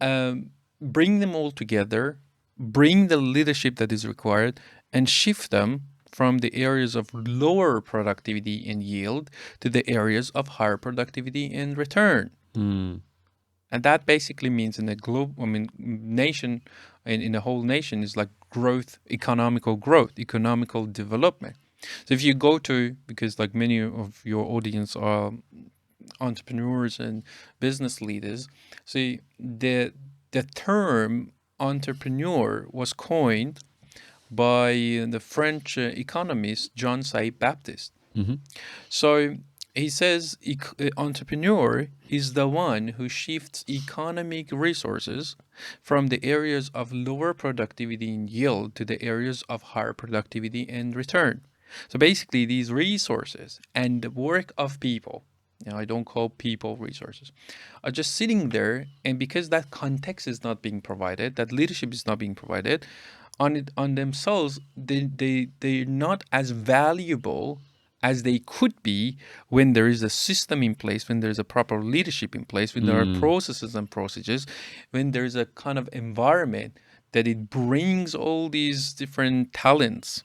bring them all together, bring the leadership that is required, and shift them from the areas of lower productivity and yield to the areas of higher productivity and return. And that basically means in a nation, in a whole nation is like growth, economical development. So if you go to, because like many of your audience are entrepreneurs and business leaders, see the term entrepreneur was coined by the French economist Jean Baptiste. So he says entrepreneur is the one who shifts economic resources from the areas of lower productivity and yield to the areas of higher productivity and return. So basically, these resources and the work of people, I don't call people resources, are just sitting there, and because that context is not being provided, that leadership is not being provided, on themselves, they're not as valuable as they could be when there is a system in place, when there's a proper leadership in place, when there are processes and procedures, when there's a kind of environment that it brings all these different talents,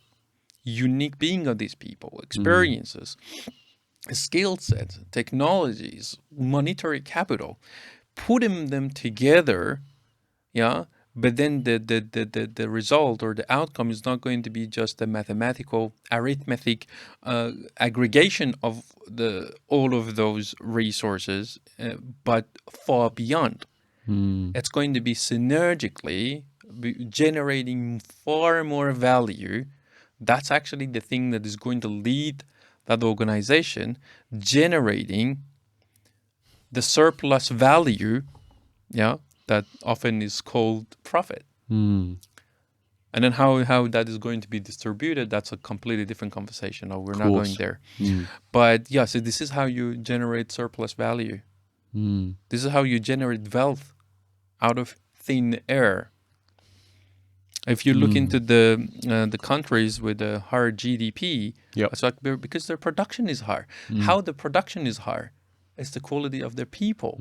unique being of these people, experiences, skill sets, technologies, monetary capital, putting them together, yeah. But then the result or the outcome is not going to be just a mathematical, arithmetic aggregation of all of those resources, but far beyond. It's going to be synergically generating far more value. That's actually the thing that is going to lead that organization generating the surplus value, yeah, that often is called profit. And then how that is going to be distributed, that's a completely different conversation. No, we're not going there. But yeah, so this is how you generate surplus value. This is how you generate wealth out of thin air. If you look into the countries with a higher GDP, it's like because their production is higher. How the production is higher is the quality of their people.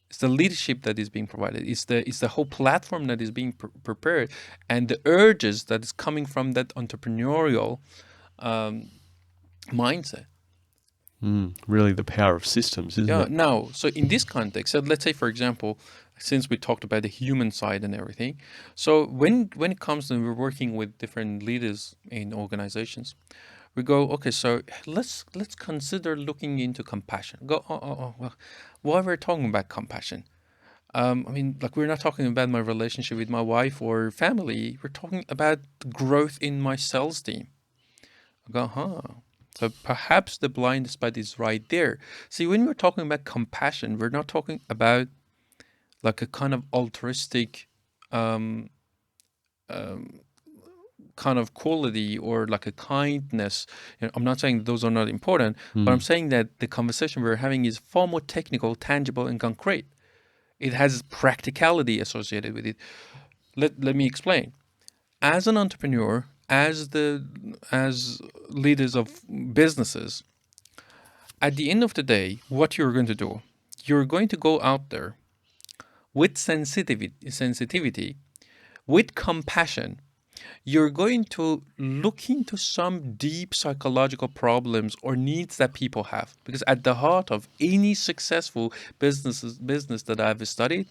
It's the leadership that is being provided. It's the whole platform that is being prepared, and the urges that is coming from that entrepreneurial mindset. Really, the power of systems, isn't it? Now, so in this context, so let's say, for example, since we talked about the human side and everything, so when it comes to we're working with different leaders in organizations, we go, okay, so let's consider looking into compassion. Go, well, why we're talking about compassion? Like we're not talking about my relationship with my wife or family. We're talking about growth in my sales team. I go, so perhaps the blind spot is right there. See, when we're talking about compassion, we're not talking about like a kind of altruistic kind of quality or like a kindness. I'm not saying those are not important, but I'm saying that the conversation we're having is far more technical, tangible, and concrete. It has practicality associated with it. Let me explain. As an entrepreneur, as leaders of businesses, at the end of the day, what you're going to do, you're going to go out there with sensitivity, with compassion. You're going to look into some deep psychological problems or needs that people have. Because at the heart of any successful business that I've studied,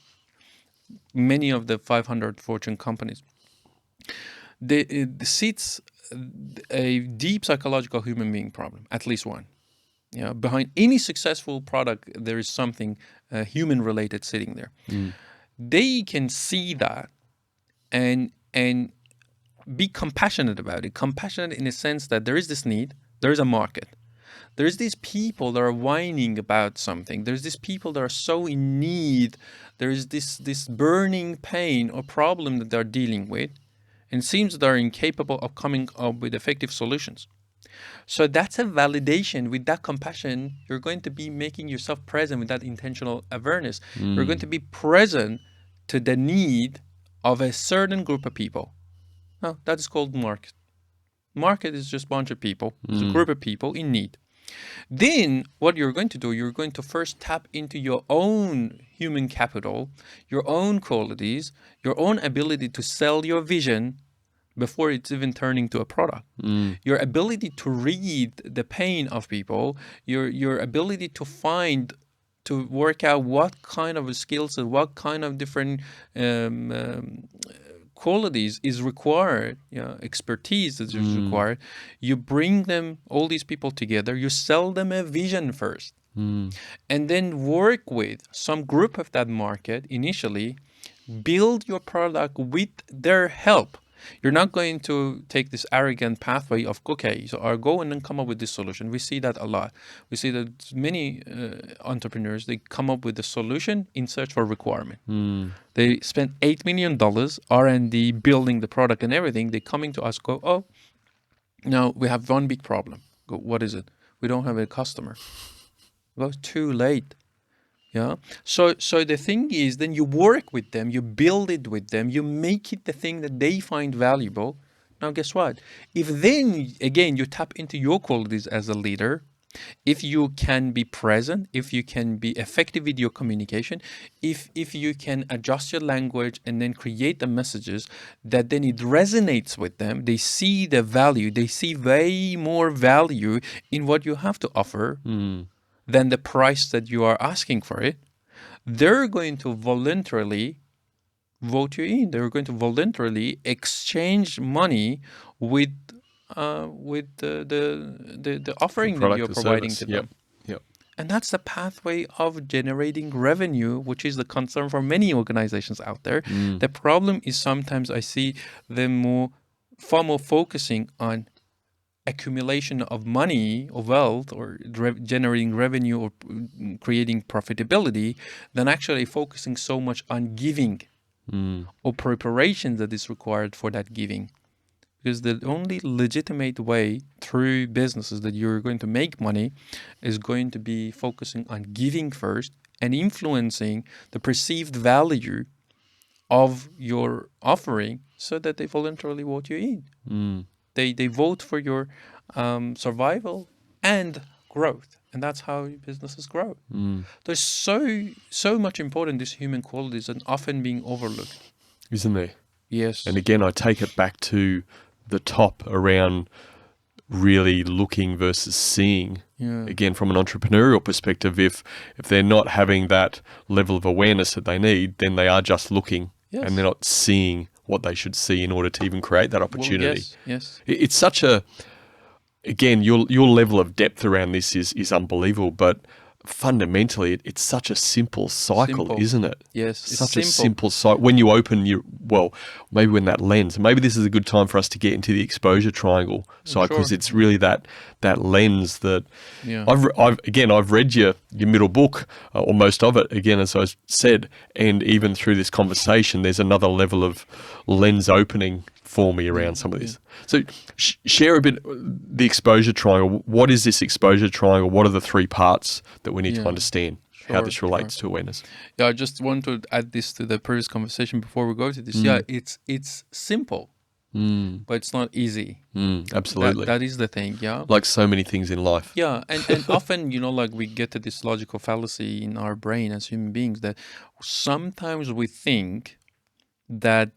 many of the 500 Fortune companies, it sits a deep psychological human being problem, at least one. Behind any successful product, there is something human related sitting there. They can see that and be compassionate about it. Compassionate in the sense that there is this need, there is a market. There's these people that are whining about something. There's these people that are so in need. There is this burning pain or problem that they're dealing with, and it seems that they're incapable of coming up with effective solutions. So that's a validation. With that compassion, you're going to be making yourself present with that intentional awareness. You're going to be present to the need of a certain group of people. Now, that is called market. Market is just a bunch of people. It's a group of people in need. Then what you're going to do, you're going to first tap into your own human capital, your own qualities, your own ability to sell your vision, before it's even turning to a product. Your ability to read the pain of people, your ability to find, to work out what kind of skills and what kind of different qualities is required, expertise that is required. You bring them, all these people together, you sell them a vision first, and then work with some group of that market initially, build your product with their help. You're not going to take this arrogant pathway of, okay, so I'll go and then come up with this solution. We see that a lot. We see that many entrepreneurs, they come up with a solution in search for requirement. They spend $8 million R&D building the product and everything. They coming to us, go, oh, now we have one big problem. Go, what is it? We don't have a customer. Well, too late. Yeah. So the thing is, then you work with them, you build it with them, you make it the thing that they find valuable. Now, guess what? If then, again, you tap into your qualities as a leader, if you can be present, if you can be effective with your communication, if you can adjust your language and then create the messages that then it resonates with them, they see the value, they see way more value in what you have to offer than the price that you are asking for it, they're going to voluntarily vote you in. They're going to voluntarily exchange money with the offering that you're providing to them. Yep. And that's the pathway of generating revenue, which is the concern for many organizations out there. The problem is sometimes I see them far more focusing on accumulation of money or wealth or generating revenue or creating profitability than actually focusing so much on giving or preparation that is required for that giving. Because the only legitimate way through businesses that you're going to make money is going to be focusing on giving first and influencing the perceived value of your offering so that they voluntarily vote you in. They vote for your survival and growth, and that's how businesses grow. There's so much important, these human qualities, and often being overlooked, isn't there? Yes. And again, I take it back to the top around really looking versus seeing. Again, from an entrepreneurial perspective, if they're not having that level of awareness that they need, then they are just looking and they're not seeing what they should see in order to even create that opportunity. Yes. It's such a, again, your level of depth around this is unbelievable, but fundamentally it's such a simple cycle, isn't it? Yes, such a simple cycle. When you open maybe when that lens, maybe this is a good time for us to get into the exposure triangle cycle, because it's really that lens that I've read your middle book, or most of it, again, as I said, and even through this conversation, there's another level of lens opening for me around some of this. So share a bit the exposure triangle. What is this exposure triangle? What are the three parts that we need to understand? How this relates to awareness? I just want to add this to the previous conversation before we go to this. It's simple, but it's not easy. Absolutely. That is the thing, Like so many things in life. Yeah, and often, like we get to this logical fallacy in our brain as human beings that sometimes we think that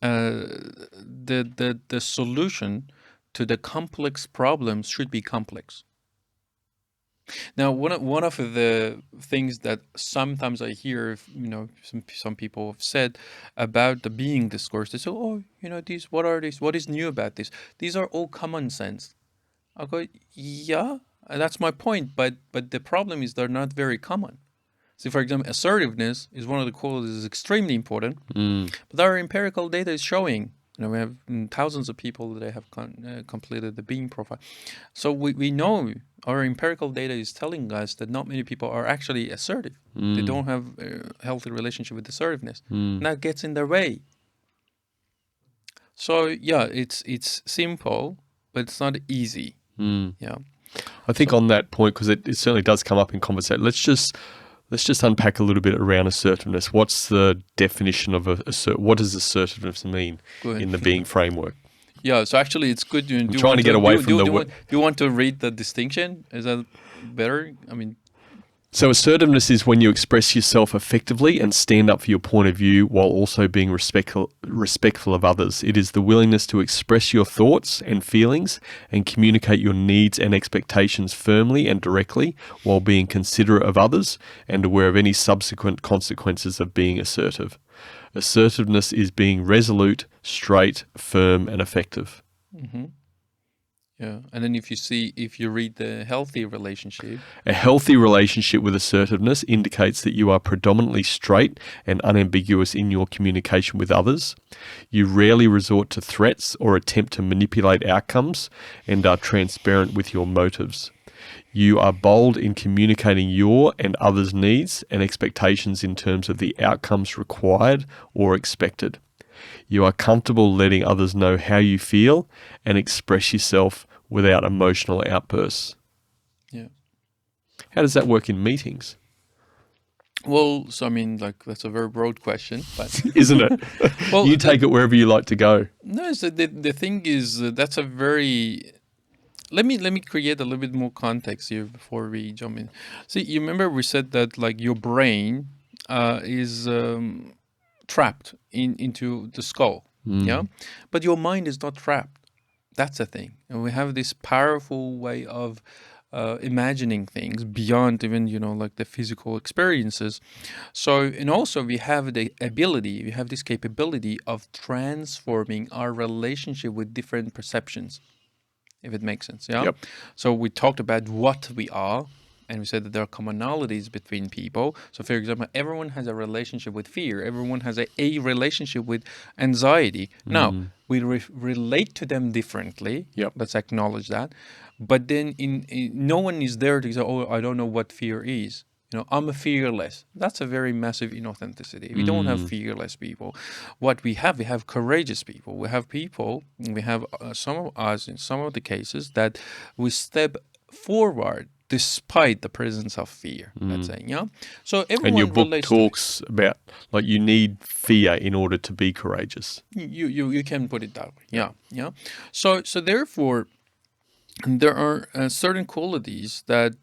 the solution to the complex problems should be complex. Now, one of the things that sometimes I hear, some people have said about the being discourse, they say, these, what are these? What is new about this? These are all common sense. I go, yeah, that's my point. But the problem is they're not very common. See, for example, assertiveness is one of the qualities that is extremely important, but our empirical data is showing, we have thousands of people that have completed the Being profile. So we know our empirical data is telling us that not many people are actually assertive. They don't have a healthy relationship with assertiveness. And that gets in their way. So, it's simple, but it's not easy. Yeah. I think on that point, because it certainly does come up in conversation, let's just unpack a little bit around assertiveness. What's the definition of what does assertiveness mean in the Being framework? Yeah, so actually it's good. Do you want to read the distinction? Is that better? I mean, So assertiveness is when you express yourself effectively and stand up for your point of view while also being respectful of others. It is the willingness to express your thoughts and feelings and communicate your needs and expectations firmly and directly while being considerate of others and aware of any subsequent consequences of being assertive. Assertiveness is being resolute, straight, firm, and effective. Mm-hmm. Yeah. And then if you read the healthy relationship. A healthy relationship with assertiveness indicates that you are predominantly straight and unambiguous in your communication with others. You rarely resort to threats or attempt to manipulate outcomes and are transparent with your motives. You are bold in communicating your and others' needs and expectations in terms of the outcomes required or expected. You are comfortable letting others know how you feel and express yourself without emotional outbursts. Yeah. How does that work in meetings? Well, so I mean, like that's a very broad question, but Isn't it? well, You take it wherever you like to go. no. So the thing is, that's a very. Let me create a little bit more context here before we jump in. See, you remember we said that like your brain is trapped into the skull, yeah, but your mind is not trapped. That's the thing. And we have this powerful way of imagining things beyond even, like the physical experiences. So, and also we have we have this capability of transforming our relationship with different perceptions, if it makes sense. Yeah. Yep. So we talked about what we are. And we said that there are commonalities between people. So, for example, everyone has a relationship with fear. Everyone has a relationship with anxiety. Now, we relate to them differently. Yep. Let's acknowledge that. But then no one is there to say, oh, I don't know what fear is. I'm fearless. That's a very massive inauthenticity. We don't have fearless people. What we have courageous people. We have some of us in some of the cases that we step forward despite the presence of fear, let's say, yeah? So And your everyone book relates to it. talks about like you need fear in order to be courageous. You can put it that way, yeah, yeah. So therefore, there are certain qualities that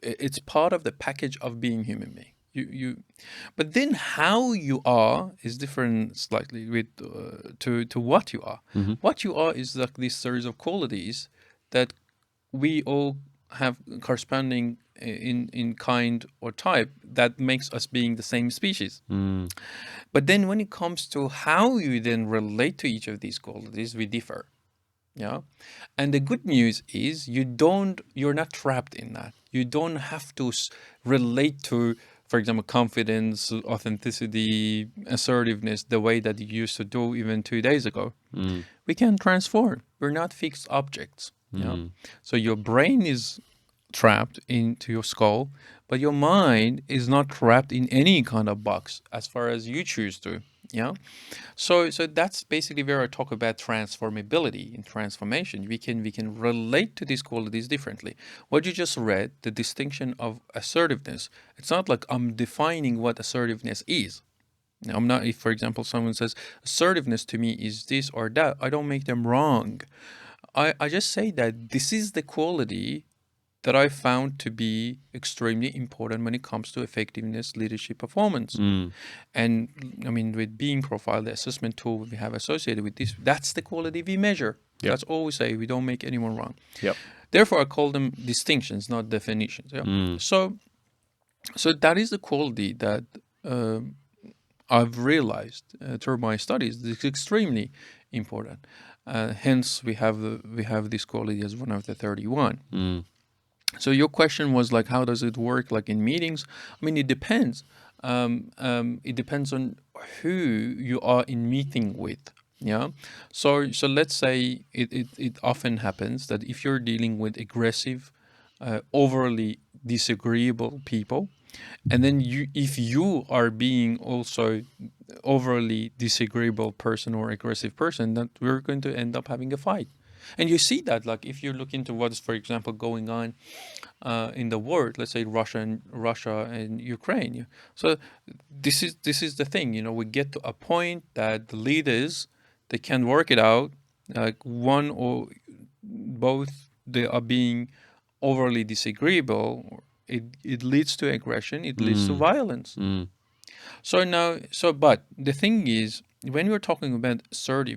it's part of the package of being human being. But then how you are is different slightly with to what you are. What you are is like this series of qualities that we all have corresponding in kind or type that makes us being the same species. But then when it comes to how you then relate to each of these qualities, we differ. Yeah. And the good news is you're not trapped in that. You don't have to relate to, for example, confidence, authenticity, assertiveness, the way that you used to do even 2 days ago. We can transform. We're not fixed objects. Yeah. So your brain is trapped into your skull, but your mind is not trapped in any kind of box as far as you choose to. Yeah. So that's basically where I talk about transformability and transformation. We can relate to these qualities differently. What you just read, the distinction of assertiveness, it's not like I'm defining what assertiveness is. Now, I'm not, if for example someone says assertiveness to me is this or that, I don't make them wrong. I just say that this is the quality that I found to be extremely important when it comes to effectiveness, leadership, performance. And I mean, with Being Profile, the assessment tool we have associated with this, that's the quality we measure. Yep. That's all we say. We don't make anyone wrong. Yep. Therefore, I call them distinctions, not definitions. Yeah? So that is the quality that I've realized through my studies. It's extremely important. Hence, we have this quality as one of the 31. So your question was like, how does it work like in meetings? I mean, it depends. It depends on who you are in meeting with. Yeah. So let's say it often happens that if you're dealing with aggressive, overly disagreeable people, and then if you are being also overly disagreeable person or aggressive person, that we're going to end up having a fight. And you see that, like, if you look into what's, for example, going on in the world, let's say Russia and Ukraine. So this is the thing, we get to a point that the leaders, they can work it out, like one or both, they are being overly disagreeable, it leads to aggression, it leads to violence. Mm. But the thing is, when we're talking about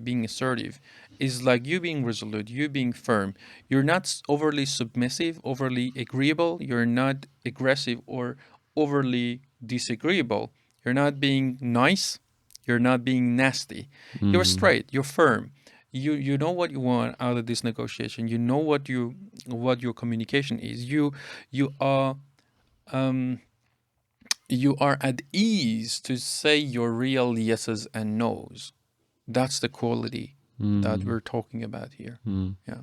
being assertive, is like you being resolute, you being firm. You're not overly submissive, overly agreeable. You're not aggressive or overly disagreeable. You're not being nice. You're not being nasty. You're straight. You're firm. You know what you want out of this negotiation. You know what your communication is. You are um, you are at ease to say your real yeses and nos. That's the quality that we're talking about here. Yeah.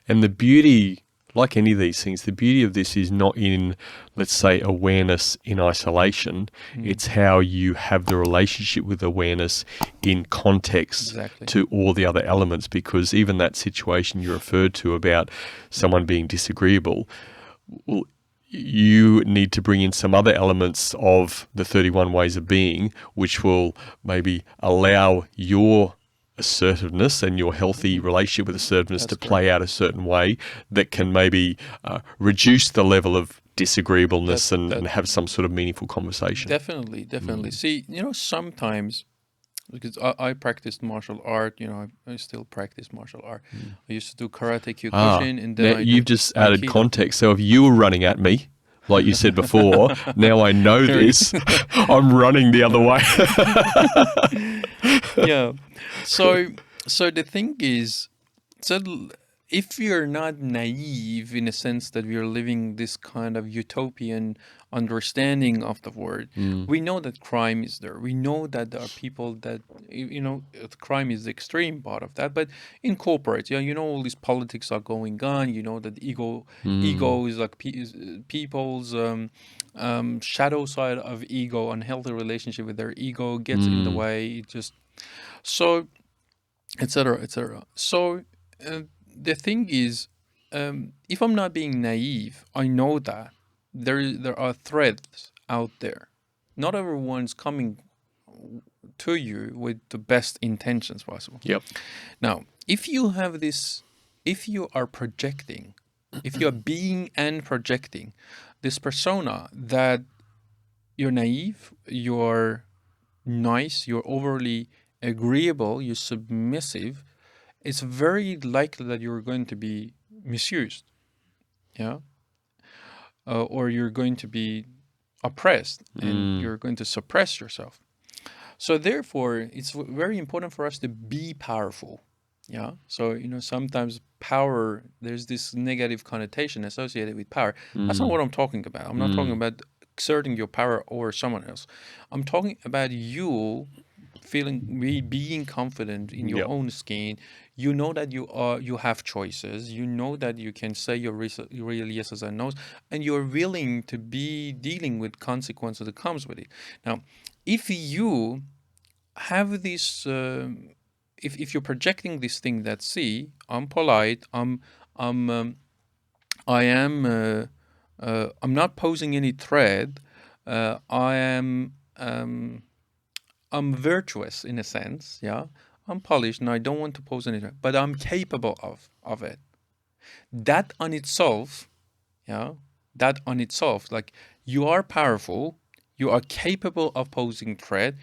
And the beauty, like any of these things, the beauty of this is not in, let's say, awareness in isolation. It's how you have the relationship with awareness in context Exactly. to all the other elements, because even that situation you referred to about someone being disagreeable, well, you need to bring in some other elements of the 31 ways of being, which will maybe allow your assertiveness and your healthy relationship with assertiveness That's to play out a certain way that can maybe reduce the level of disagreeableness and have some sort of meaningful conversation. Definitely. See, sometimes, because I practiced martial art, I still practice martial art. I used to do karate, kyokushin, and then Now I you've do just added aikido. context. So if you were running at me, like you said before, now I know this. I'm running the other way. Yeah. So the thing is, if you're not naive in a sense that we are living this kind of utopian understanding of the world, we know that crime is there. We know that there are people that, crime is the extreme part of that. But in corporate, all these politics are going on. You know that ego is like people's shadow side of ego, unhealthy relationship with their ego gets in the way. It just so etc etc. So the thing is, if I'm not being naive, I know that there are threats out there. Not everyone's coming to you with the best intentions possible. Yep. Now, if you are projecting, if you are being and projecting this persona that you're naive, you're nice, you're overly agreeable, you're submissive, it's very likely that you're going to be misused, yeah, or you're going to be oppressed, and you're going to suppress yourself. So therefore, it's very important for us to be powerful. Yeah. So sometimes power, there's this negative connotation associated with power. That's not what I'm talking about. I'm not talking about exerting your power over someone else. I'm talking about you being confident in your Yep. own skin. You know that you have choices. You know that you can say your real yeses and nos, and you're willing to be dealing with consequences that comes with it. Now, if you have this, if you're projecting this thing that, see, I'm polite, I'm I am I'm not posing any threat. I am I'm virtuous in a sense, yeah. I'm polished and I don't want to pose any threat, but I'm capable of it. That on itself, yeah, that on itself, like, you are powerful, you are capable of posing threat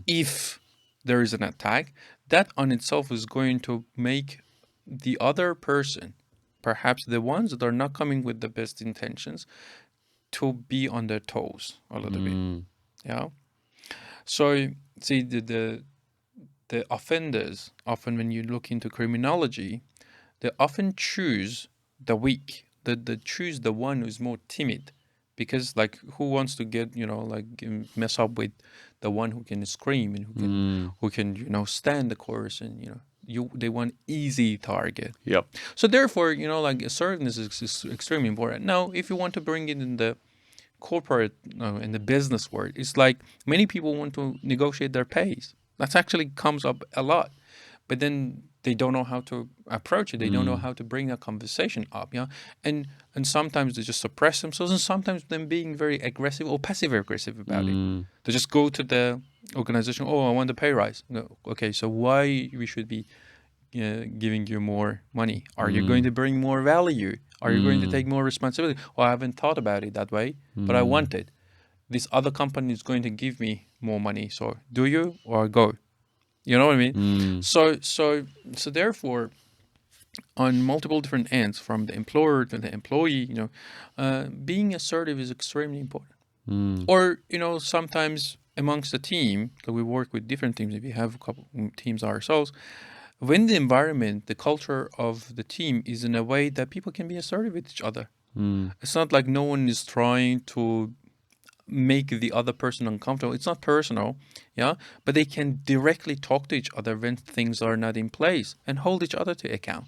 if there is an attack. That on itself is going to make the other person, perhaps the ones that are not coming with the best intentions, to be on their toes a little bit. Yeah. So see, the offenders, often when you look into criminology, they often choose the weak, the choose the one who's more timid, because, like, who wants to get, mess up with the one who can scream and who can stand the course, and they want easy target. Yep. So therefore, like, assertiveness is extremely important. Now, if you want to bring it in the corporate, in the business world, it's like many people want to negotiate their pays. That actually comes up a lot, but then they don't know how to approach it. They don't know how to bring a conversation up, and sometimes they just suppress themselves, and sometimes them being very aggressive or passive aggressive about it. They just go to the organization, oh, I want a pay rise. No, okay, so why we should be giving you more money? Are you going to bring more value? Are you going to take more responsibility? Well, I haven't thought about it that way, but I want it. This other company is going to give me more money. So do you or go? You know what I mean? So therefore, on multiple different ends, from the employer to the employee, being assertive is extremely important. Or, sometimes amongst the team, because we work with different teams, if we have a couple teams ourselves, when the environment, the culture of the team is in a way that people can be assertive with each other. It's not like no one is trying to make the other person uncomfortable. It's not personal, yeah, but they can directly talk to each other when things are not in place and hold each other to account.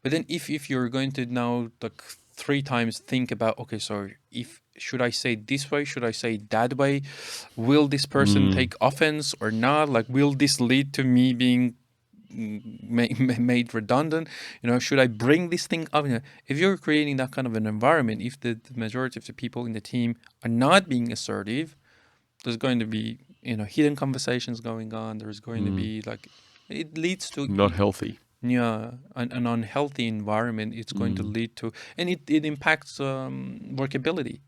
But then if you're going to now like 3 times think about, okay, so if should I say this way, should I say that way, will this person take offense or not, like will this lead to me being made redundant, should I bring this thing up? If you're creating that kind of an environment, if the majority of the people in the team are not being assertive, there's going to be hidden conversations going on. There's going to be like, it leads to Not healthy. yeah, an unhealthy environment. It's going to lead to, and it impacts workability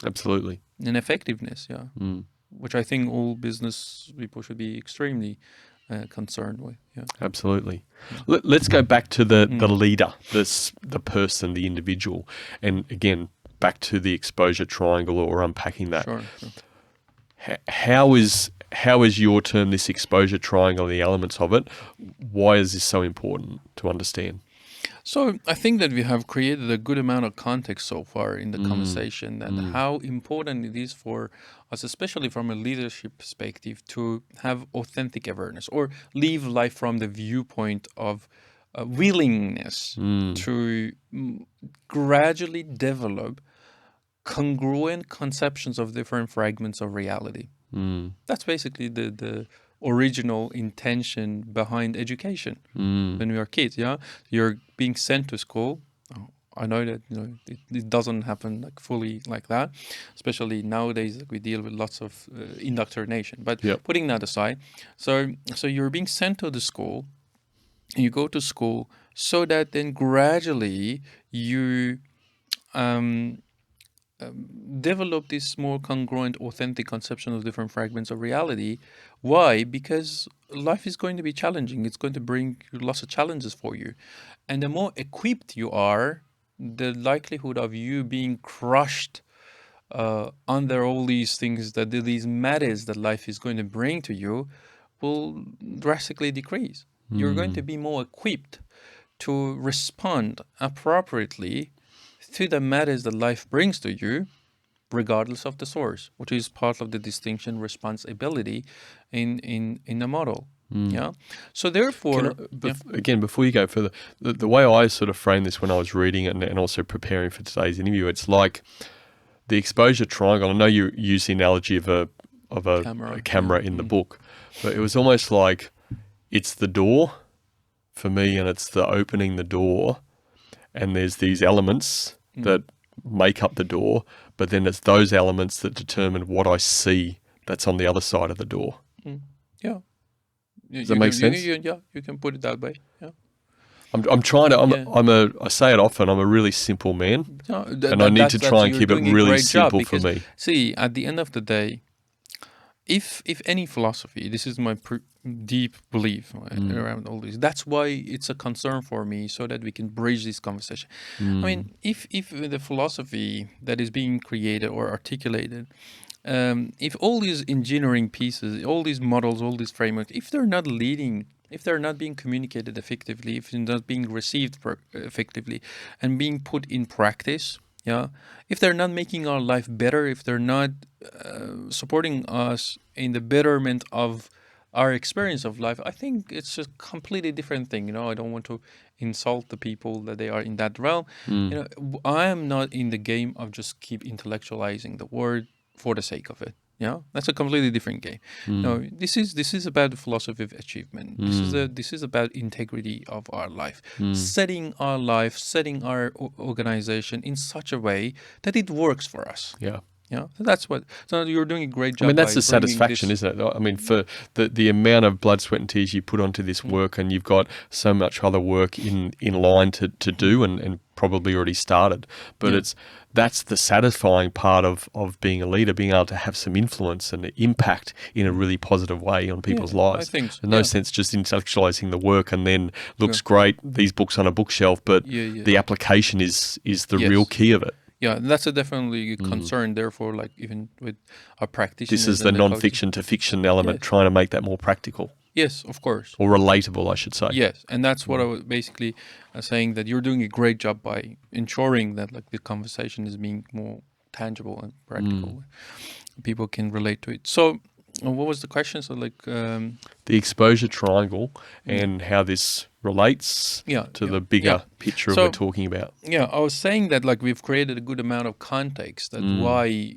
Absolutely. and effectiveness, yeah, which I think all business people should be extremely concerned with. Yeah, Absolutely. Let's go back to the leader, the person, the individual, and again back to the exposure triangle, or unpacking that. sure. How is your term, this exposure triangle, the elements of it? Why is this so important to understand? So I think that we have created a good amount of context so far in the conversation, and how important it is for us, especially from a leadership perspective, to have authentic awareness or live life from the viewpoint of willingness to gradually develop congruent conceptions of different fragments of reality. That's basically the original intention behind education when we are kids. Yeah, you're being sent to school. I know that it doesn't happen like fully like that, especially nowadays. Like, we deal with lots of indoctrination. But Yep. putting that aside, so you're being sent to the school, and you go to school so that then gradually you develop this more congruent, authentic conception of different fragments of reality. Why? Because life is going to be challenging. It's going to bring lots of challenges for you. And the more equipped you are, the likelihood of you being crushed under all these things, that these matters that life is going to bring to you, will drastically decrease. You're going to be more equipped to respond appropriately to the matters that life brings to you, regardless of the source, which is part of the distinction responsibility in the model. Yeah. So therefore, Again, before you go further, the way I sort of framed this when I was reading it and also preparing for today's interview, it's like the exposure triangle. I know you use the analogy of a camera in the book, but it was almost like it's the door for me, and it's the opening the door, and there's these elements that make up the door, but then it's those elements that determine what I see that's on the other side of the door. yeah. Does that make sense? Yeah, you can put it that way. Yeah. I'm trying to. I say it often. I'm a really simple man, No, and I need to try and keep it really simple for me. See, at the end of the day, if any philosophy, this is my deep belief around all this. That's why it's a concern for me, so that we can bridge this conversation. I mean, if the philosophy that is being created or articulated, if all these engineering pieces, all these models, all these frameworks, if they're not leading, if they're not being communicated effectively, if they're not being received effectively and being put in practice, yeah, if they're not making our life better, if they're not supporting us in the betterment of our experience of life, I think it's a completely different thing. I don't want to insult the people that they are in that realm. I am not in the game of just keep intellectualizing the word for the sake of it. Yeah, that's a completely different game. No, this is about the philosophy of achievement. This is about integrity of our life, setting our life, setting our organization in such a way that it works for us. Yeah. Yeah, so that's what. So you're doing a great I mean, job that's by the bringing satisfaction, this. isn't it? I mean, for the amount of blood, sweat and tears you put onto this work, and you've got so much other work in line to do and probably already started. But Yeah. that's the satisfying part of being a leader, being able to have some influence and impact in a really positive way on Yeah, people's I lives. think so. There's no Yeah. sense just intellectualizing the work and then Yeah. looks great, these books on a bookshelf, but Yeah. the application is the real Yes. key of it. Yeah, that's a definitely a concern. Therefore, like even with our This practitioners is the and the coaches. non-fiction to fiction element, Yes. trying to make that more practical. Yes, of course. Or relatable, I should say. Yes, and that's what I was basically saying, that you're doing a great job by ensuring that like the conversation is being more tangible and practical. People can relate to it. So, what was the question? So, like, The exposure triangle and how this relates yeah, to yeah, the bigger yeah. picture So- we're talking about. Yeah, I was saying that like we've created a good amount of context that why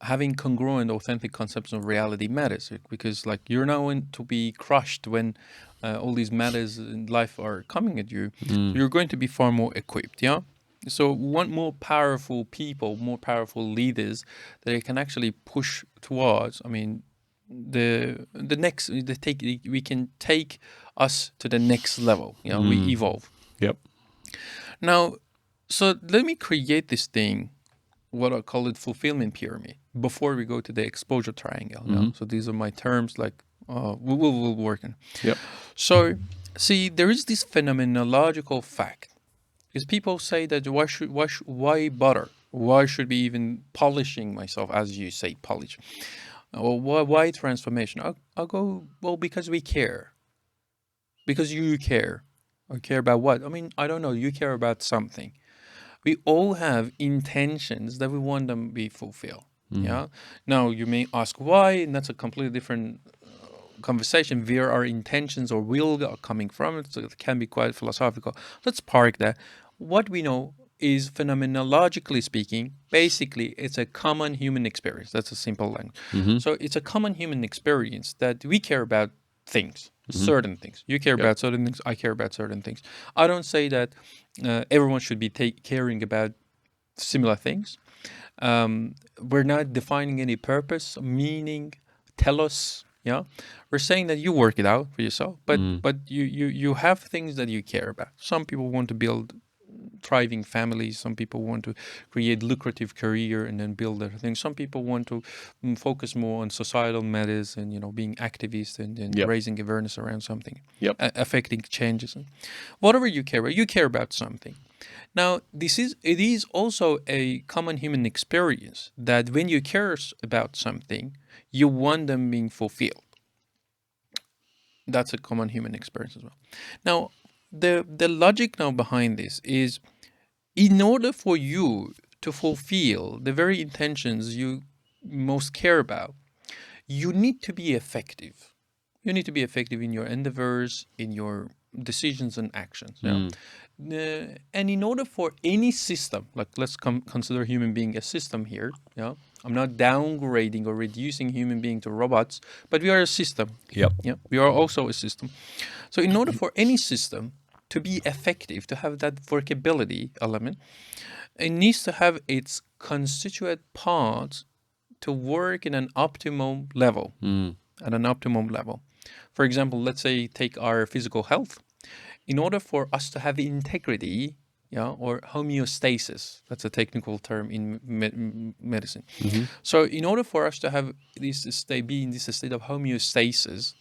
having congruent, authentic concepts of reality matters, because like you're not going to be crushed when all these matters in life are coming at you. So you're going to be far more equipped. Yeah. So we want more powerful people, more powerful leaders that they can actually push towards. I mean, the next we can take us to the next level. You know, we evolve. Yep. Now, so let me create this thing, what I call it fulfillment pyramid, before we go to the exposure triangle. You know? So these are my terms, like we'll work on. Yep. So, see, there is this phenomenological fact. Because people say that why bother? Why should be even polishing myself, as you say, polish? Or why transformation? I'll go, well, because we care. Because you care. Or care about what? I mean, I don't know. You care about something. We all have intentions that we want them to be fulfilled. Yeah. Now you may ask why, and that's a completely different conversation. Where our intentions or will are coming from, so it can be quite philosophical. Let's park that. What we know is, phenomenologically speaking, basically it's a common human experience. That's a simple language. So it's a common human experience that we care about things, certain things. You care about certain things. I care about certain things. I don't say that everyone should be caring about similar things. We're not defining any purpose, meaning, telos. Yeah, we're saying that you work it out for yourself, but you have things that you care about. Some people want to build thriving families. Some people want to create lucrative career and then build their thing. Some people want to focus more on societal matters and being activists and raising awareness around something, affecting changes. Whatever you care about, you care about something. Now, it is also a common human experience that when you care about something, you want them being fulfilled. That's a common human experience as well. Now, the logic now behind this is, in order for you to fulfill the very intentions you most care about, you need to be effective. You need to be effective in your endeavors, in your decisions and actions. Yeah. And in order for any system, like let's consider human being a system here. Yeah. I'm not downgrading or reducing human being to robots, but we are a system. Yep. Yeah. We are also a system. So in order for any system to be effective, to have that workability element, it needs to have its constituent parts to work in an optimum level, at an optimum level. For example, let's say take our physical health. In order for us to have integrity, or homeostasis, that's a technical term in medicine. So in order for us to have be in this state of homeostasis,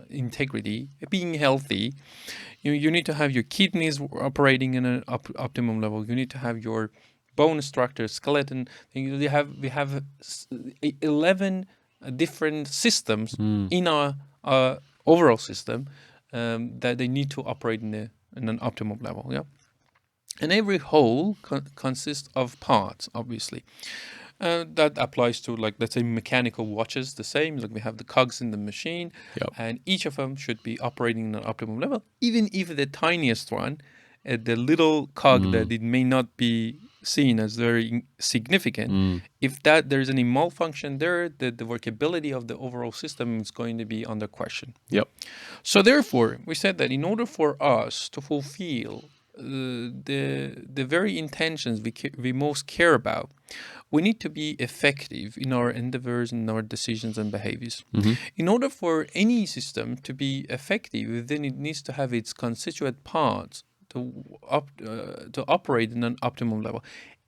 integrity, being healthy, you need to have your kidneys operating in an optimum level. You need to have your bone structure, skeleton. We have 11 different systems in our overall system that they need to operate in an optimum level. Yeah, and every whole consists of parts, obviously. That applies to, like, let's say mechanical watches, the same. Like we have the cogs in the machine, and each of them should be operating in an optimum level. Even if the tiniest one, the little cog that it may not be seen as very significant, if there's any malfunction there, the workability of the overall system is going to be under question. Yep. So therefore, we said that in order for us to fulfill the very intentions we most care about. We need to be effective in our endeavors, in our decisions and behaviors. In order for any system to be effective, then it needs to have its constituent parts to operate in an optimum level.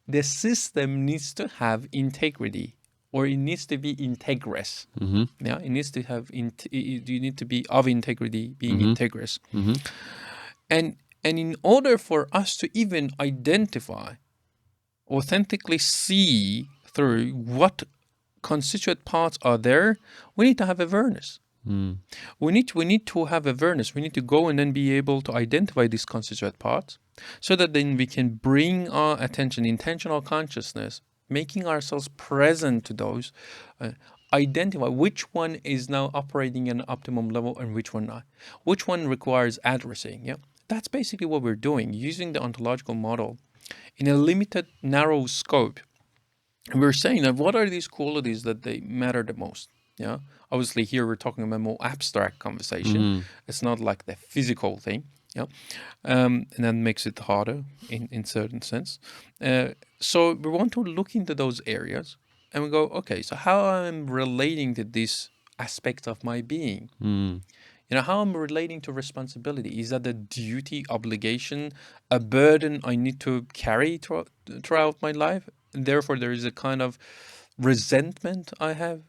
The system needs to have integrity, or it needs to be integrous. Yeah, it needs to have you need to be of integrity, being integrous. And in order for us to even identify, authentically see through what constituent parts are there, we need to have awareness. We need to have awareness. We need to go and then be able to identify these constituent parts, so that then we can bring our attention, intentional consciousness, making ourselves present to those, identify which one is now operating at an optimum level and which one not, which one requires addressing. Yeah, that's basically what we're doing, using the ontological model in a limited, narrow scope. We're saying that what are these qualities that they matter the most? Yeah, obviously here we're talking about a more abstract conversation. It's not like the physical thing. Yeah, and that makes it harder in certain sense. So we want to look into those areas, and we go, okay, so how I'm relating to this aspect of my being. How I'm relating to responsibility. Is that a duty, obligation, a burden I need to carry throughout my life? And therefore, there is a kind of resentment I have.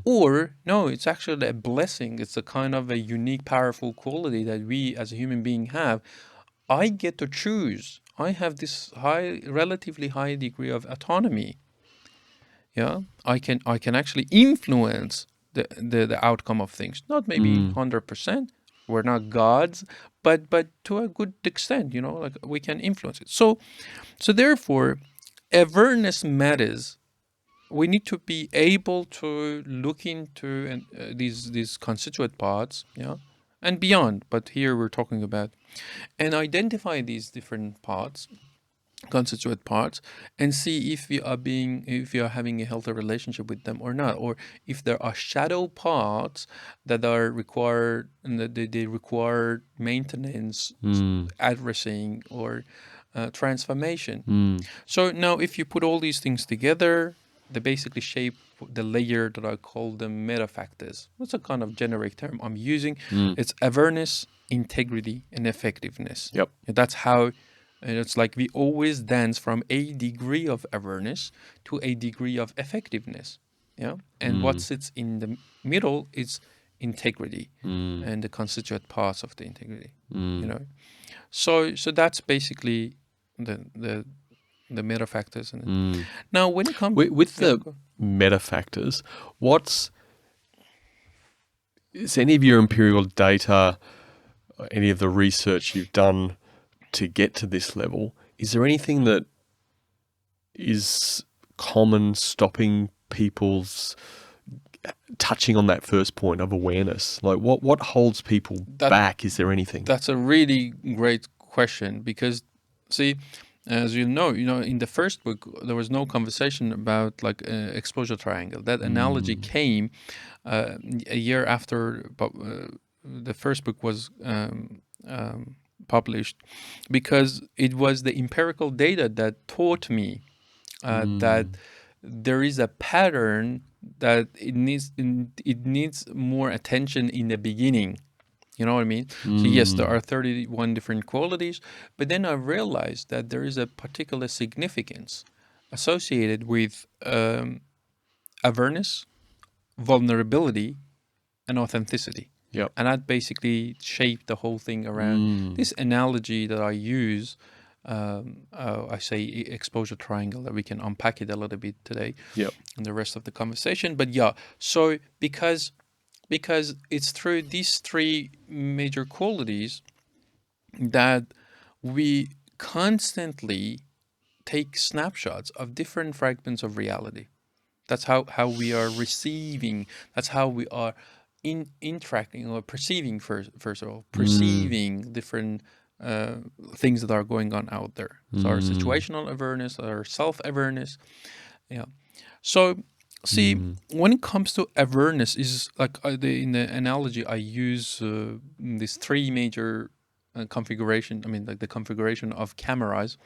Or, no, it's actually a blessing. It's a kind of a unique, powerful quality that we as a human being have. I get to choose. I have this relatively high degree of autonomy. Yeah, I can actually influence the outcome of things. Not maybe 100%. We're not gods, but to a good extent, like we can influence it. So therefore, awareness matters. We need to be able to look into these constituent parts, yeah, and beyond. But here we're talking about, and identify these different parts, constituent parts, and see if we are having a healthy relationship with them or not, or if there are shadow parts that are required and that they require maintenance, addressing, or transformation. So now if you put all these things together, they basically shape the layer that I call the meta factors. That's a kind of generic term I'm using. It's awareness, integrity, and effectiveness. Yep. And that's how. And it's like we always dance from a degree of awareness to a degree of effectiveness. Yeah. And what sits in the middle is integrity and the constituent parts of the integrity. So that's basically the meta factors. Now, when it comes with the meta factors, is any of your empirical data, any of the research you've done to get to this level, is there anything that is common stopping people's touching on that first point of awareness? Like what holds people back? Is there anything? That's a really great question, because see, as you know, in the first book there was no conversation about like exposure triangle. That analogy came a year after the first book was published, because it was the empirical data that taught me that there is a pattern that it needs more attention in the beginning. You know what I mean? So yes, there are 31 different qualities, but then I realized that there is a particular significance associated with awareness, vulnerability, and authenticity. Yep. And that basically shaped the whole thing around this analogy that I use. I say exposure triangle, that we can unpack it a little bit today in the rest of the conversation. But yeah, so because it's through these three major qualities that we constantly take snapshots of different fragments of reality. That's how we are receiving. That's how we are interacting or perceiving, first of all, perceiving different things that are going on out there. So our situational awareness, our self-awareness. Yeah. So see, when it comes to awareness, is like in the analogy I use these three major configuration. I mean, like the configuration of cameras.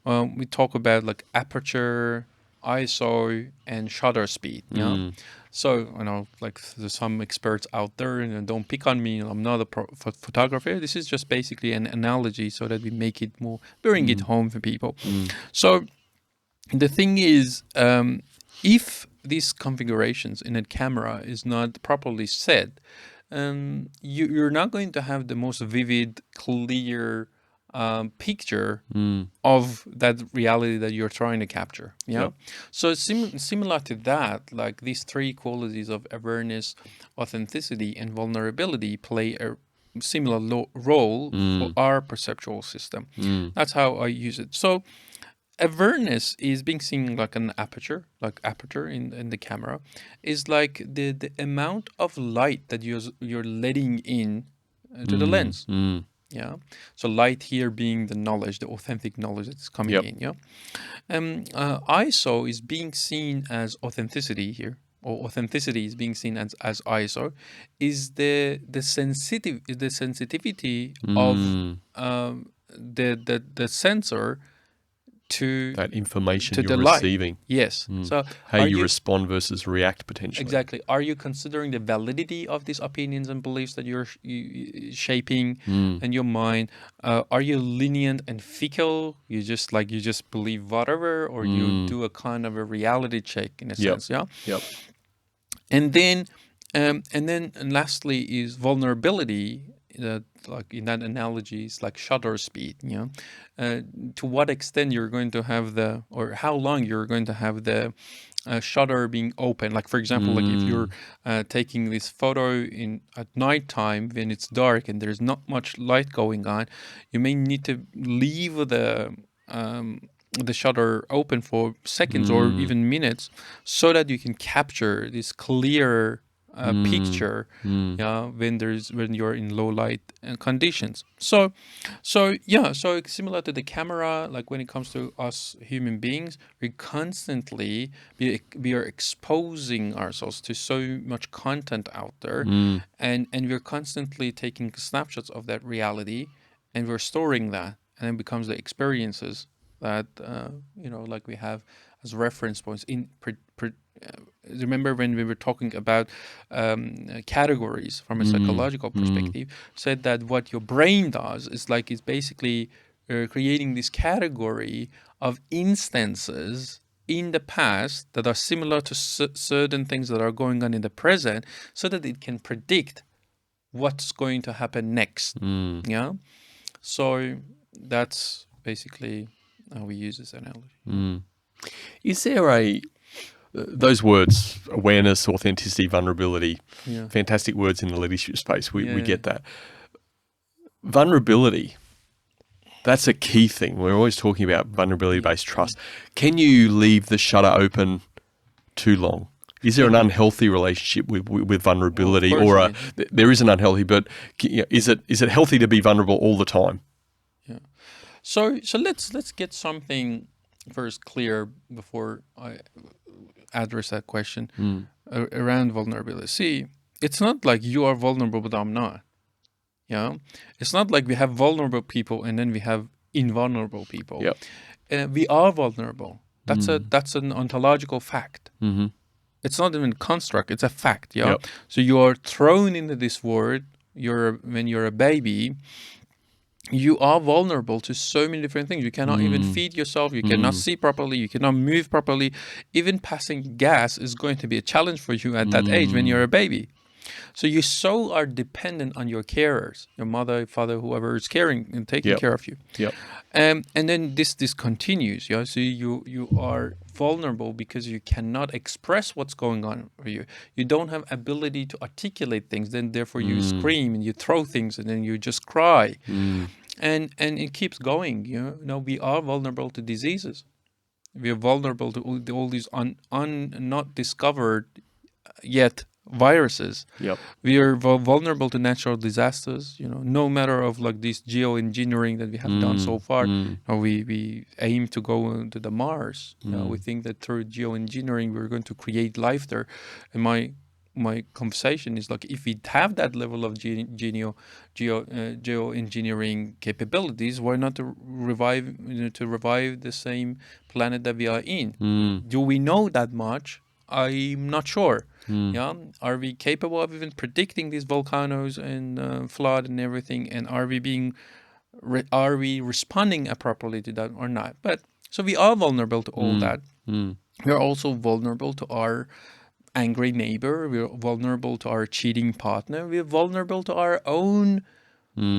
We talk about like aperture, ISO, and shutter speed. Yeah. So like there's some experts out there, and don't pick on me. I'm not a photographer. This is just basically an analogy so that we make it more, bring it home for people. So the thing is, if these configurations in a camera is not properly set, you're not going to have the most vivid, clear picture of that reality that you're trying to capture. Yeah. Yep. So similar to that, like these three qualities of awareness, authenticity, and vulnerability play a similar role for our perceptual system. That's how I use it. So awareness is being seen like an aperture, in the camera, is like the amount of light that you're letting in to the lens. Yeah. So light here being the knowledge, the authentic knowledge that's coming Yep. in. Yeah. ISO is being seen as authenticity here, or authenticity is being seen as ISO, is the sensitivity of the sensor to That information you're the light. receiving. Yes. So How are you you respond versus react potentially. exactly? Are you considering the validity of these opinions and beliefs that you're shaping in your mind? Are you lenient and fickle? You just believe whatever, or you do a kind of a reality check in a sense. Yeah. Yep. And then, and lastly is vulnerability. That, like in that analogy, is like shutter speed. You know, to what extent you're going to have or how long you're going to have the shutter being open. Like for example, like if you're taking this photo at nighttime when it's dark and there's not much light going on, you may need to leave the shutter open for seconds or even minutes so that you can capture this clear picture when you're in low light conditions. So similar to the camera, like when it comes to us human beings, we constantly we are exposing ourselves to so much content out there, and we're constantly taking snapshots of that reality, and we're storing that, and it becomes the experiences that like we have as reference points remember when we were talking about categories from a psychological perspective, said that what your brain does is basically creating this category of instances in the past that are similar to certain things that are going on in the present, so that it can predict what's going to happen next. Yeah. So that's basically how we use this analogy. Is there those words, awareness, authenticity, vulnerability, fantastic words in the leadership space. We get that. Vulnerability, that's a key thing. We're always talking about vulnerability-based trust. Can you leave the shutter open too long? Is there an unhealthy relationship with vulnerability, Well, there is an unhealthy, but is it healthy to be vulnerable all the time? Yeah. So let's get something first clear before I address that question around vulnerability. See, it's not like you are vulnerable but I'm not. Yeah, it's not like we have vulnerable people and then we have invulnerable people. Yep. We are vulnerable. That's an ontological fact. Mm-hmm. It's not even a construct. It's a fact. Yeah. Yep. So you are thrown into this world. When you're a baby, you are vulnerable to so many different things. You cannot even feed yourself. You cannot see properly. You cannot move properly. Even passing gas is going to be a challenge for you at that age when you're a baby. So you are dependent on your carers, your mother, father, whoever is caring and taking care of you. Yep. And then this continues. Yeah. So you are vulnerable because you cannot express what's going on for you. You don't have ability to articulate things. Then therefore you scream and you throw things and then you just cry. And it keeps going. We are vulnerable to diseases. We are vulnerable to all these not discovered yet viruses. Yep. We are vulnerable to natural disasters. No matter of like this geoengineering that we have done so far. We aim to go to the Mars. We think that through geoengineering we're going to create life there. my conversation is like, if we have that level of geoengineering capabilities, why not to revive the same planet that we are in? Do we know that much? I'm not sure. Yeah, are we capable of even predicting these volcanoes and flood and everything? And are we responding appropriately to that or not? But so we are vulnerable to all that. We are also vulnerable to our angry neighbor. We're vulnerable to our cheating partner. We're vulnerable to our own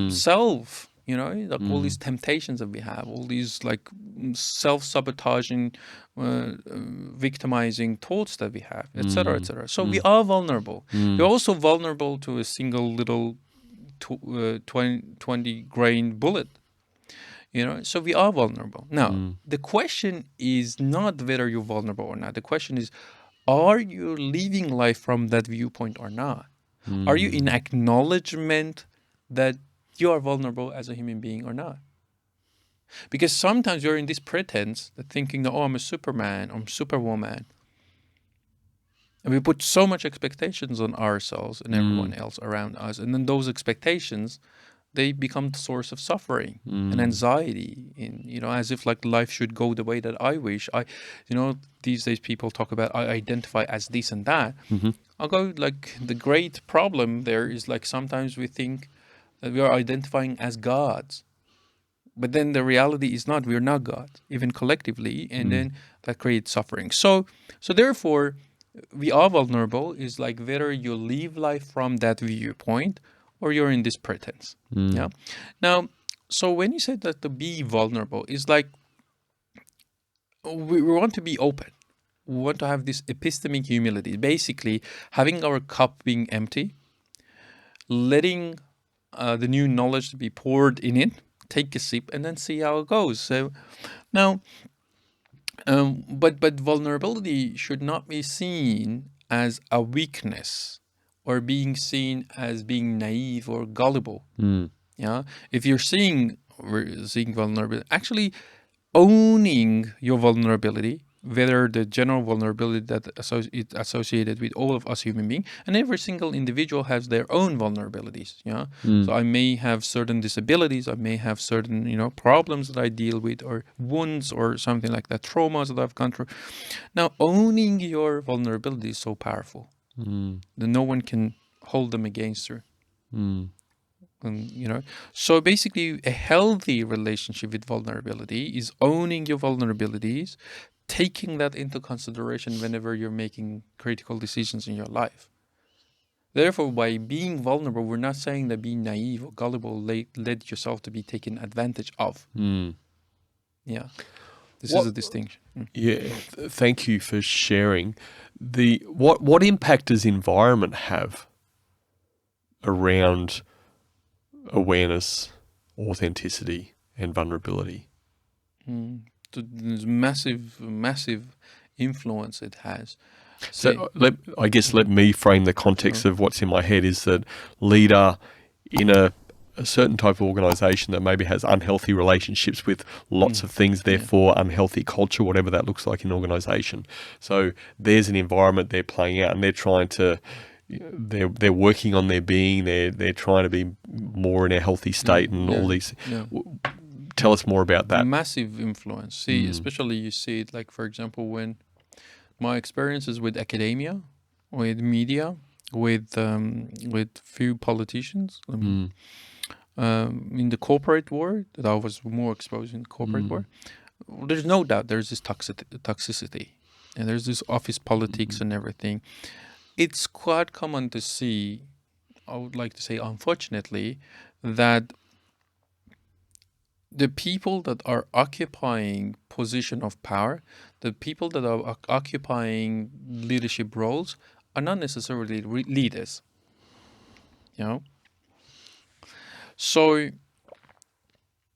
self. Like all these temptations that we have, all these like self-sabotaging, victimizing thoughts that we have, etc., etc. So we are vulnerable. We're also vulnerable to a single little 20 grain bullet. So we are vulnerable. Now, the question is not whether you're vulnerable or not. The question is, are you living life from that viewpoint or not? Are you in acknowledgement that you are vulnerable as a human being or not? Because sometimes you're in this pretense that thinking that, oh, I'm a Superman, I'm Superwoman. And we put so much expectations on ourselves and everyone else around us. And then those expectations, they become the source of suffering and anxiety, as if like life should go the way that I wish. These days people talk about I identify as this and that. I'll go like the great problem there is like sometimes we think that we are identifying as gods, but then the reality is not. We're not God, even collectively, and then that creates suffering. So therefore, we are vulnerable. Is like whether you live life from that viewpoint or you're in this pretense. Yeah. Now, so when you said that to be vulnerable is like we want to be open. We want to have this epistemic humility, basically having our cup being empty, letting the new knowledge to be poured in it, take a sip, and then see how it goes. So now, but vulnerability should not be seen as a weakness or being seen as being naive or gullible. Yeah, if you're seeing vulnerability, actually owning your vulnerability, whether the general vulnerability that is associated with all of us human beings, and every single individual has their own vulnerabilities. Yeah, so I may have certain disabilities, I may have certain problems that I deal with, or wounds, or something like that, traumas that I've gone through. Now, owning your vulnerability is so powerful that no one can hold them against you. So basically a healthy relationship with vulnerability is owning your vulnerabilities, taking that into consideration whenever you're making critical decisions in your life. Therefore, by being vulnerable, we're not saying that being naive or gullible led yourself to be taken advantage of. Yeah, this is a distinction. Yeah, thank you for sharing. What impact does environment have around awareness, authenticity, and vulnerability? The massive influence it has. So let me frame the context of what's in my head is that leader in a certain type of organization that maybe has unhealthy relationships with lots of things, therefore unhealthy culture, whatever that looks like in an organization. So there's an environment they're playing out and they're trying to, they're working on their being, they're trying to be more in a healthy state and all these. Tell us more about that. Massive influence. See, especially you see it like, for example, when my experiences with academia, with media, with few politicians, in the corporate world, that I was more exposed in the corporate world, there's no doubt there's this toxicity, and there's this office politics and everything. It's quite common to see, I would like to say unfortunately, that the people that are occupying position of power, the people that are occupying leadership roles are not necessarily leaders. So,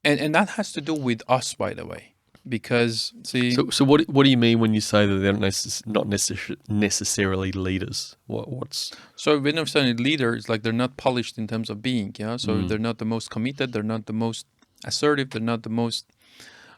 and that has to do with us, by the way, because see. So what do you mean when you say that they're not necessarily leaders? What's So when I'm saying leader, it's like they're not polished in terms of being. So they're not the most committed, they're not the most assertive, they're not the most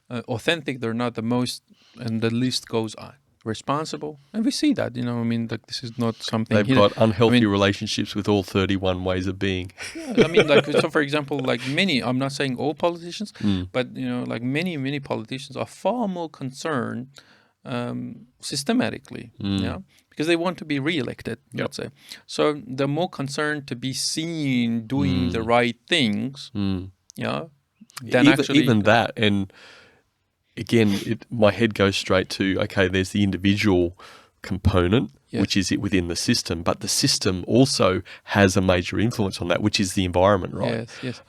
authentic, they're not the most, and the list goes on, responsible, and we see that. I mean, like this is not something They've hidden. got unhealthy I mean, relationships with all 31 ways of being. yeah, I mean, like so. For example, like many, I'm not saying all politicians, but like many politicians are far more concerned systematically, yeah, because they want to be re-elected. Yep. Let's say, so they're more concerned to be seen doing the right things, yeah, than actually. Even that, and again, my head goes straight to, okay, there's the individual component, Yes. which is it within the system, but the system also has a major influence on that, which is the environment, right? Yes.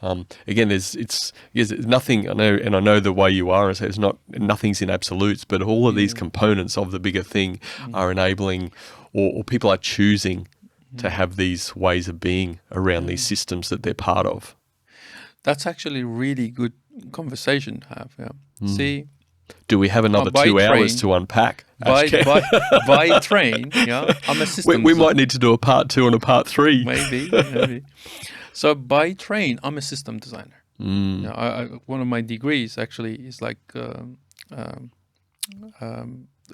Again, there's nothing. I know the way you are, and so it's not, nothing's in absolutes, but all of these components of the bigger thing are enabling, or people are choosing to have these ways of being around these systems that they're part of. That's actually really good conversation to have. Yeah. See. Do we have another by 2 hours train- to unpack? By Ashkan? by train, yeah, I'm a system. We might need to do a part 2 and a part 3. Maybe. So by train, I'm a system designer. Yeah, one of my degrees actually is like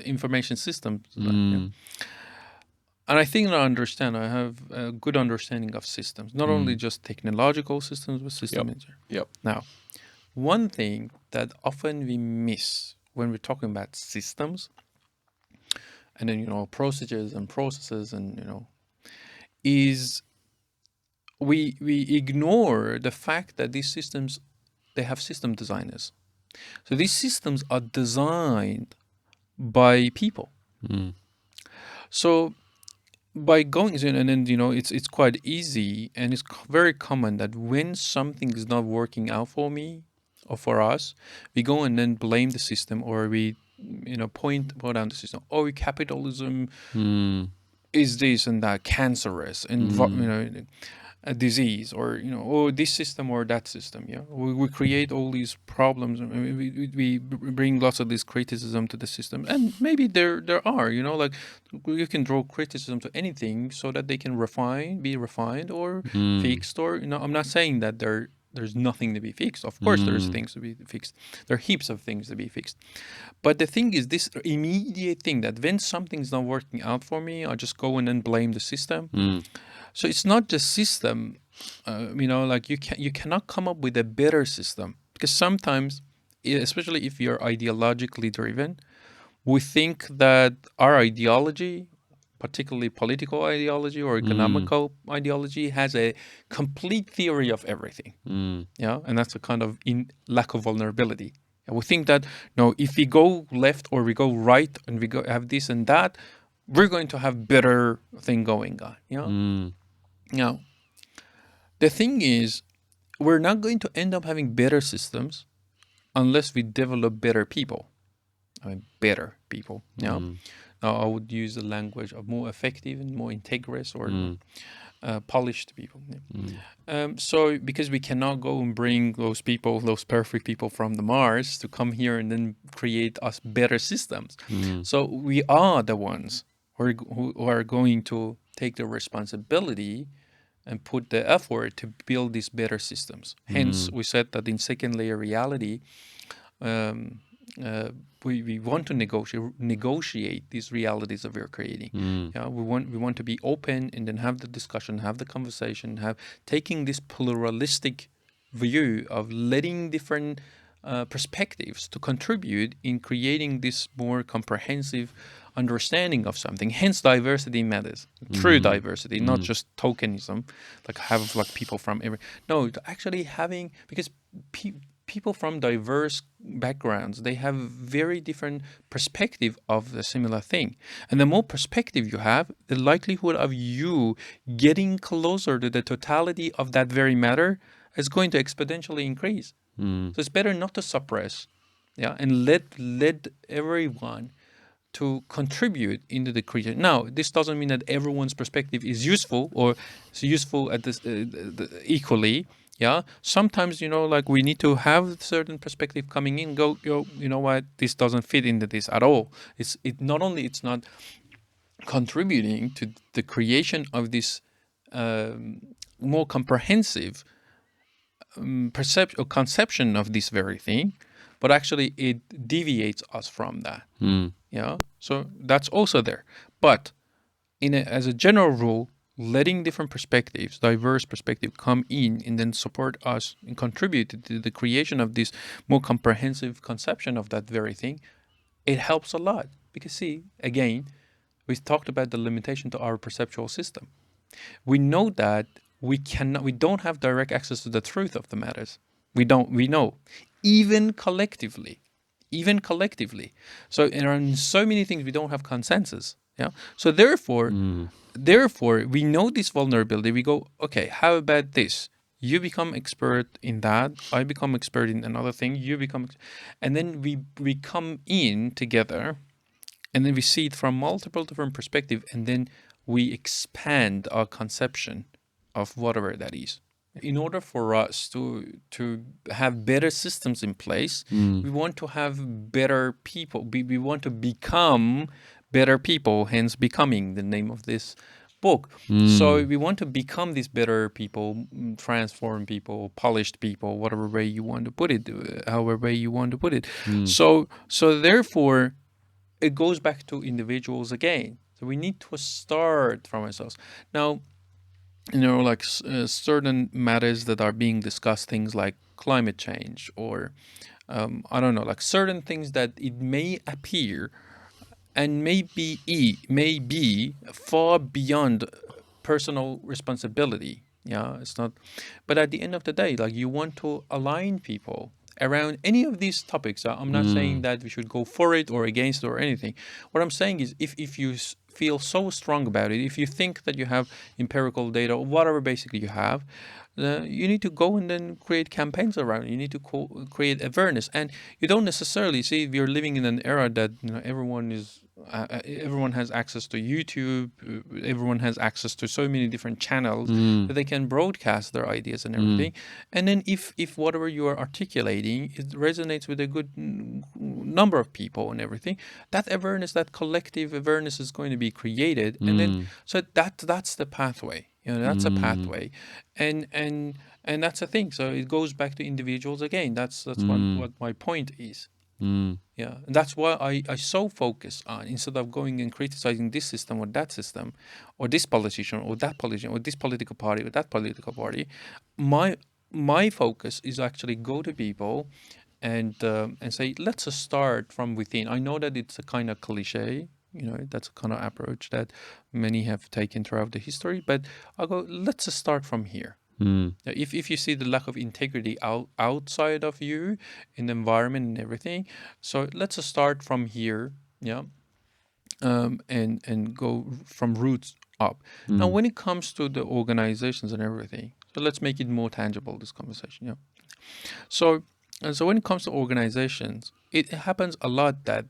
information systems design, yeah. And I think I have a good understanding of systems, not only just technological systems, but system engineering. Yep. Now, one thing that often we miss when we're talking about systems, and then procedures and processes, and is we ignore the fact that these systems, they have system designers. So these systems are designed by people. So by going in, and then it's quite easy, and it's very common that when something is not working out for me or for us, we go and then blame the system, or we point out the system. Oh, capitalism is this and that, cancerous, and a disease, or oh, this system or that system. Yeah, we create all these problems. I mean, we bring lots of this criticism to the system, and maybe there are, like you can draw criticism to anything so that they can be refined or fixed, or I'm not saying that there's nothing to be fixed. Of course, there's things to be fixed. There are heaps of things to be fixed. But the thing is, this immediate thing that when something's not working out for me, I just go in and blame the system. So it's not the system, like you cannot come up with a better system, because sometimes, especially if you're ideologically driven, we think that our ideology, particularly political ideology or economical ideology, has a complete theory of everything. Yeah, and that's a kind of lack of vulnerability. And we think that no, if we go left or we go right and we have this and that, we're going to have better thing going on. Now, the thing is, we're not going to end up having better systems unless we develop better people. I mean, better people. Now, I would use the language of more effective and more integrous or polished people. So, because we cannot go and bring those people, those perfect people from the Mars to come here and then create us better systems. So we are the ones who are going to take the responsibility and put the effort to build these better systems. Hence, we said that in second layer reality, we want to negotiate these realities that we're creating. Yeah, we want to be open and then have the discussion, have the conversation, taking this pluralistic view of letting different perspectives to contribute in creating this more comprehensive understanding of something. Hence, diversity matters. True diversity, not just tokenism, like have like people from every. No, actually having, because people from diverse backgrounds, they have very different perspective of the similar thing. And the more perspective you have, the likelihood of you getting closer to the totality of that very matter is going to exponentially increase. So it's better not to suppress, and let everyone to contribute into the creation. Now, this doesn't mean that everyone's perspective is useful or is useful at this equally. Yeah, sometimes like we need to have certain perspective coming in. Go, you know what? This doesn't fit into this at all. It's not contributing to the creation of this more comprehensive perception or conception of this very thing, but actually it deviates us from that. Yeah, so that's also there. But as a general rule, letting different perspectives, diverse perspective, come in and then support us and contribute to the creation of this more comprehensive conception of that very thing, it helps a lot. Because see, again, we talked about the limitation to our perceptual system. We know that we don't have direct access to the truth of the matters. We know, even collectively, even collectively. So in so many things we don't have consensus. Yeah. So therefore, we know this vulnerability. We go, okay, how about this? You become expert in that. I become expert in another thing. You become, and then we come in together, and then we see it from multiple different perspectives, and then we expand our conception of whatever that is. In order for us to have better systems in place, we want to have better people. We want to become better people, hence becoming the name of this book. So we want to become these better people, transform people, polished people, whatever way you want to put it, however way you want to put it. So therefore, it goes back to individuals again. So we need to start from ourselves. Now, like certain matters that are being discussed, things like climate change, or I don't know, like certain things that it may appear and may be far beyond personal responsibility. Yeah, it's not. But at the end of the day, like, you want to align people around any of these topics. I'm not saying that we should go for it or against it or anything. What I'm saying is, if you feel so strong about it, if you think that you have empirical data or whatever basically you have, you need to go and then create campaigns around it. You need to create awareness, and you don't necessarily see. We are living in an era that everyone has access to YouTube. Everyone has access to so many different channels that they can broadcast their ideas and everything. And then if whatever you are articulating, it resonates with a good number of people and everything, that awareness, that collective awareness, is going to be created. And then so that's the pathway. That's a pathway, and that's a thing. So it goes back to individuals again. That's what my point is. Yeah, and that's why I so focus on, instead of going and criticizing this system or that system, or this politician or that politician, or this political party or that political party, my focus is actually go to people and say, let's just start from within. I know that it's a kind of cliche. That's a kind of approach that many have taken throughout the history, but I'll go, let's just start from here. If you see the lack of integrity outside of you in the environment and everything, so let's just start from here. Yeah. And go from roots up. Now, when it comes to the organizations and everything, so let's make it more tangible, this conversation. Yeah. So when it comes to organizations, it happens a lot that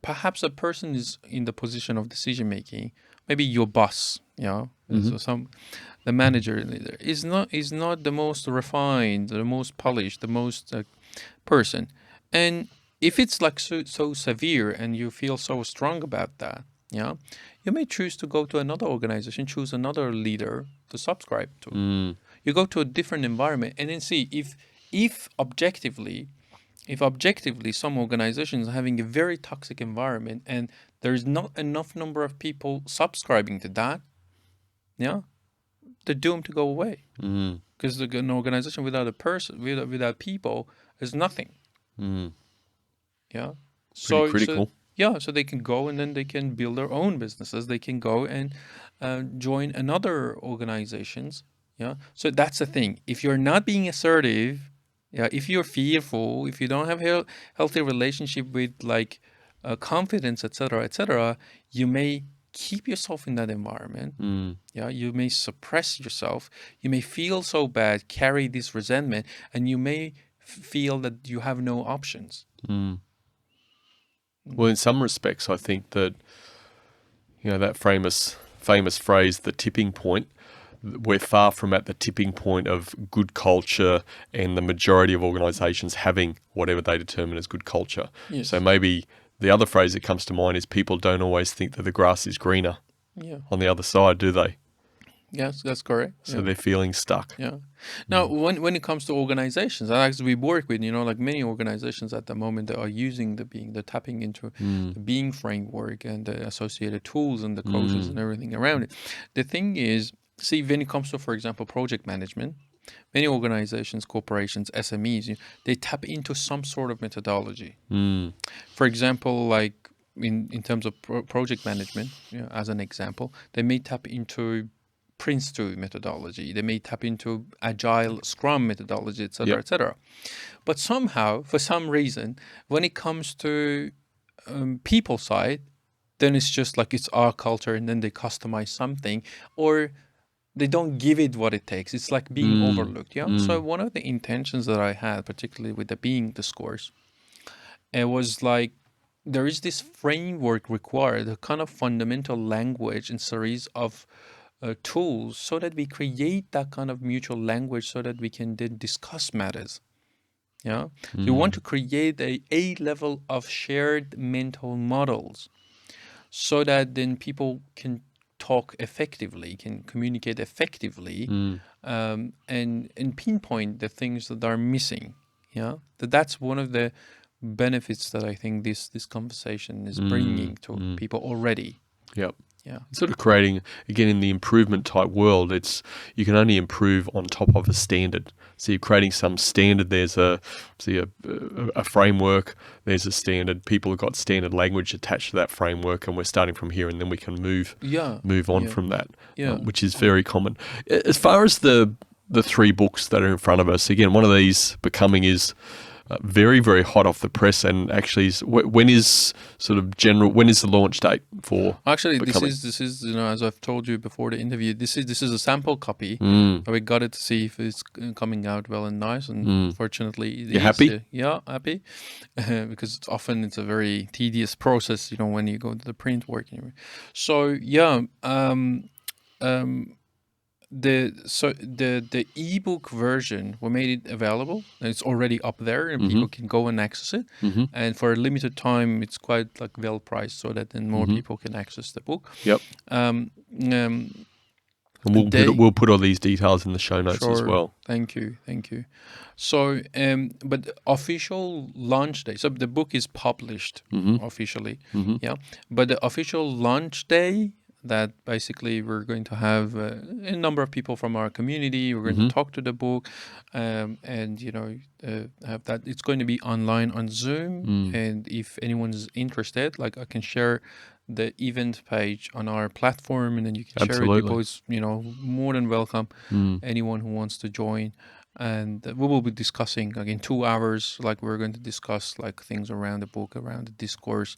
perhaps a person is in the position of decision making, maybe your boss, so the manager leader is not the most refined, the most polished, the most person. And if it's like so severe and you feel so strong about that, you may choose to go to another organization, choose another leader to subscribe to. You go to a different environment and then see if objectively some organizations are having a very toxic environment and there's not enough number of people subscribing to that, they're doomed to go away. Because an organization without a person, without people, is nothing. Yeah. Pretty critical. So they can go and then they can build their own businesses. They can go and join another organizations. Yeah. So that's the thing. If you're not being assertive, if you're fearful, if you don't have healthy relationship with like confidence, etc., you may keep yourself in that environment. Yeah, you may suppress yourself. You may feel so bad, carry this resentment, and you may feel that you have no options. Well, in some respects, I think that that famous phrase, the tipping point. We're far from at the tipping point of good culture and the majority of organisations having whatever they determine as good culture. Yes. So maybe the other phrase that comes to mind is people don't always think that the grass is greener on the other side, do they? Yes, that's correct. So Yeah. they're feeling stuck. Yeah. Now, when it comes to organizations, and actually we work with, like many organizations at the moment that are using the being, they're tapping into the being framework and the associated tools and the coaches and everything around it. The thing is, see, when it comes to, for example, project management, many organizations, corporations, SMEs, they tap into some sort of methodology. For example, like in terms of project management, as an example, they may tap into Prince 2 methodology. They may tap into Agile Scrum methodology, etc., Yep. etc. But somehow, for some reason, when it comes to people side, then it's just like it's our culture, and then they customize something, or they don't give it what it takes. It's like being overlooked. Yeah. So one of the intentions that I had, particularly with the being discourse, it was like there is this framework required, a kind of fundamental language and series of tools, so that we create that kind of mutual language, so that we can then discuss matters. Yeah. So you want to create a level of shared mental models, so that then people can talk effectively, can communicate effectively, and pinpoint the things that are missing. Yeah, that's one of the benefits that I think this conversation is bringing to people already. Yep. Yeah. Sort of creating, again, in the improvement type world, it's you can only improve on top of a standard. So you're creating some standard. There's a framework. There's a standard. People have got standard language attached to that framework, and we're starting from here, and then we can move Yeah. on Yeah. from that, Yeah. which is very common. As far as the three books that are in front of us, again, one of these, Becoming, is very, very hot off the press, and actually, when is the launch date for Actually, Becoming? this is as I've told you before the interview, this is a sample copy. We got it to see if it's coming out well and nice, and fortunately it You is. happy? Yeah, happy, because it's a very tedious process, when you go to the print work. So yeah, the ebook version, we made it available, and it's already up there, and people can go and access it. And for a limited time, it's quite like well priced, so that then more people can access the book. Yep. Um, And we'll put all these details in the show notes as well. Thank you. So, but the official launch day. So the book is published officially, yeah. But the official launch day, that basically we're going to have a number of people from our community. We're going to talk to the book, and have that. It's going to be online on Zoom, and if anyone's interested, like I can share the event page on our platform, and then you can share it. People is more than welcome. Anyone who wants to join. And we will be discussing again 2 hours. Like we're going to discuss like things around the book, around the discourse.